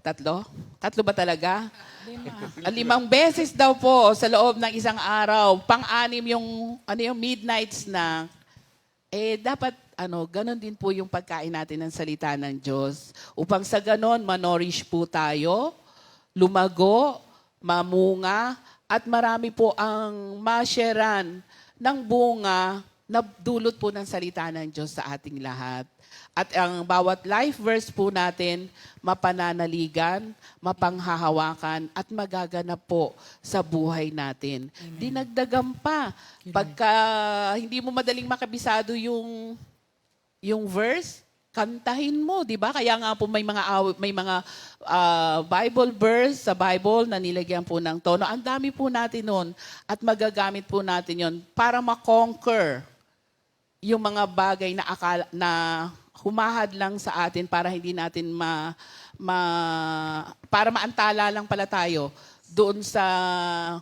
Speaker 5: 3? 3 ba talaga? 5 beses daw po sa loob ng isang araw. Pang-anim yung midnight snack. Dapat ganon din po yung pagkain natin ng salita ng Diyos. Upang sa ganon, manorish po tayo, lumago, mamunga, at marami po ang masyaran ng bunga na dulot po ng salita ng Diyos sa ating lahat. At ang bawat life verse po natin, mapananaligan, mapanghahawakan, at magaganap po sa buhay natin. Dinagdagan pa. Pagka hindi mo madaling makabisado yung verse, kantahin mo, di ba? Kaya nga po may mga Bible verse sa Bible na nilagyan po ng tono. Ang dami po natin nun at magagamit po natin yon para ma-conquer yung mga bagay na humahad lang sa atin para hindi natin para maantala lang pala tayo doon sa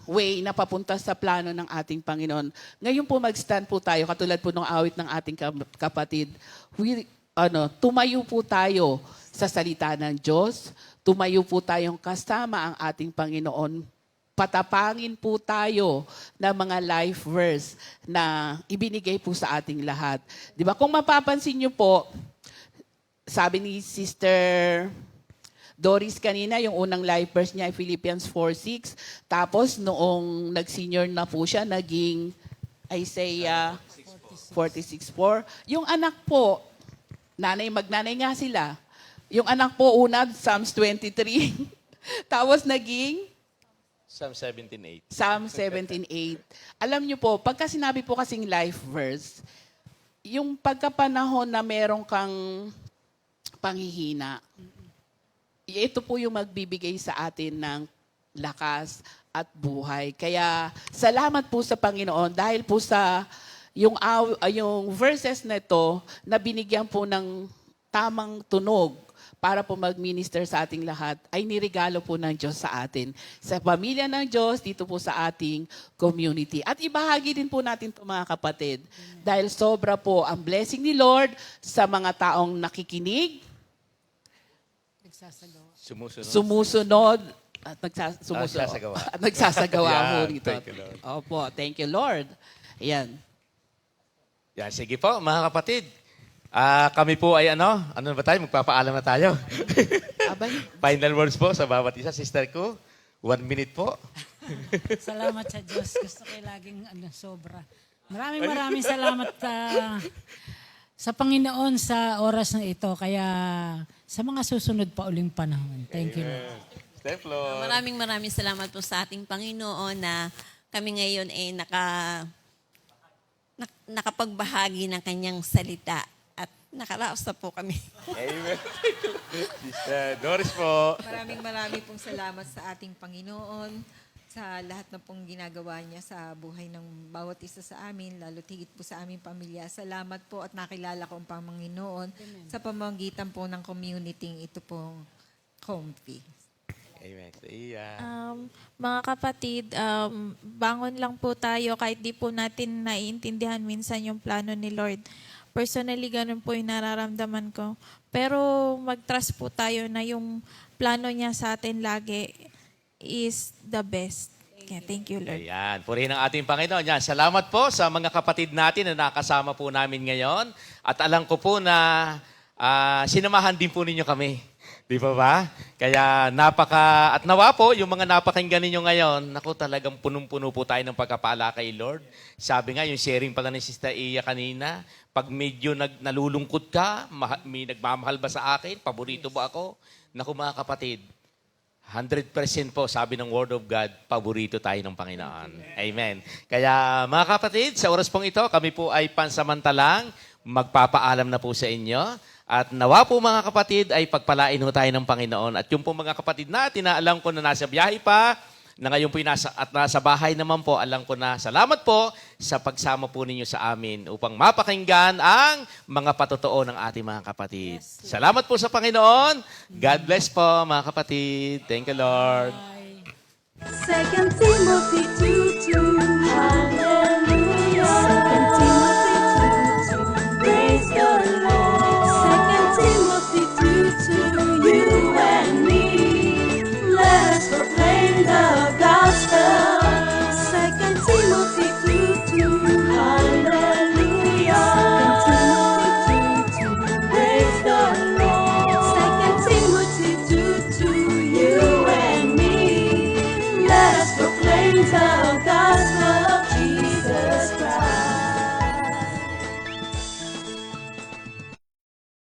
Speaker 5: way na papunta sa plano ng ating Panginoon. Ngayon po mag-stand po tayo, katulad po ng awit ng ating kapatid. Tumayo po tayo sa salita ng Diyos. Tumayo po tayong kasama ang ating Panginoon. Patapangin po tayo ng mga life verse na ibinigay po sa ating lahat. Di ba? Kung mapapansin niyo po, sabi ni Sister Doris kanina, yung unang life verse niya ay Philippians 4:6. Tapos noong nag-senior na po siya, naging Isaiah 46:4. Yung anak po, magnanay nga sila. Yung anak po una, Psalms 23. Tapos naging
Speaker 4: Psalm 17:8.
Speaker 5: Psalm 17:8. Alam niyo po, pagka sinabi po kasing life verse, yung pagkapanahon na meron kang panghihina, ito po yung magbibigay sa atin ng lakas at buhay. Kaya salamat po sa Panginoon dahil po sa yung verses na ito na binigyan po ng tamang tunog para po mag-minister sa ating lahat, ay nirigalo po ng Diyos sa atin. Sa pamilya ng Diyos, dito po sa ating community. At ibahagi din po natin ito mga kapatid. Dahil sobra po ang blessing ni Lord sa mga taong nakikinig, sumusunod, at
Speaker 4: Nagsasagawa.
Speaker 5: at nagsasagawa
Speaker 4: Yan,
Speaker 5: po rito.
Speaker 4: thank you, Lord.
Speaker 5: Opo, thank you Lord. Ayan.
Speaker 4: Yan, sige po, mga kapatid. Kami po ay ano ba tayo? Magpapaalam na tayo.
Speaker 5: Abay.
Speaker 4: Final words po sa bawat isa. Sister ko, 1 minute po.
Speaker 7: Salamat sa Diyos. Gusto ko laging sobra. Maraming salamat sa Panginoon sa oras na ito. Kaya sa mga susunod pa uling panahon. Thank you, Lord.
Speaker 4: Step Lord.
Speaker 6: Maraming salamat po sa ating Panginoon na kami ngayon ay nakapagbahagi ng kanyang salita at nakaraos na po kami.
Speaker 4: Amen. Sister Doris po.
Speaker 8: Maraming pong salamat sa ating Panginoon sa lahat na pong ginagawa niya sa buhay ng bawat isa sa amin, lalo tigit po sa aming pamilya. Salamat po at nakilala ko ang Panginoon sa pamamagitan po ng community ito pong Comfy.
Speaker 4: Amen. Iya.
Speaker 9: Mga kapatid, bangon lang po tayo kahit di po natin naiintindihan minsan yung plano ni Lord. Personally, ganun po yung nararamdaman ko. Pero mag-trust po tayo na yung plano niya sa atin lagi is the best. Okay, thank you, Lord.
Speaker 4: Ayan. Purihin ang ating Panginoon. Yan. Salamat po sa mga kapatid natin na nakasama po namin ngayon. At alam ko po na sinamahan din po ninyo kami. Di ba ba? Kaya at nawa po, yung mga napakinggan ninyo ngayon, naku, talagang punong-puno po tayo ng pagkapala kay Lord. Sabi nga, yung sharing pala ni Sister Iya kanina, pag medyo nalulungkot ka, may nagmamahal ba sa akin? Paborito ba ako? Naku mga kapatid, 100% po, sabi ng Word of God, paborito tayo ng Panginoon. Amen. Kaya mga kapatid, sa oras pong ito, kami po ay pansamantalang magpapaalam na po sa inyo. At nawa po mga kapatid ay pagpalain ho tayo ng Panginoon. At yung po mga kapatid natin na alam ko na nasa biyahe pa, na ngayon po nasa bahay naman po, alam ko na salamat po sa pagsama po ninyo sa amin upang mapakinggan ang mga patotoo ng ating mga kapatid. Salamat po sa Panginoon. God bless po mga kapatid. Thank you, Lord.
Speaker 10: 2 Timothy 2:2.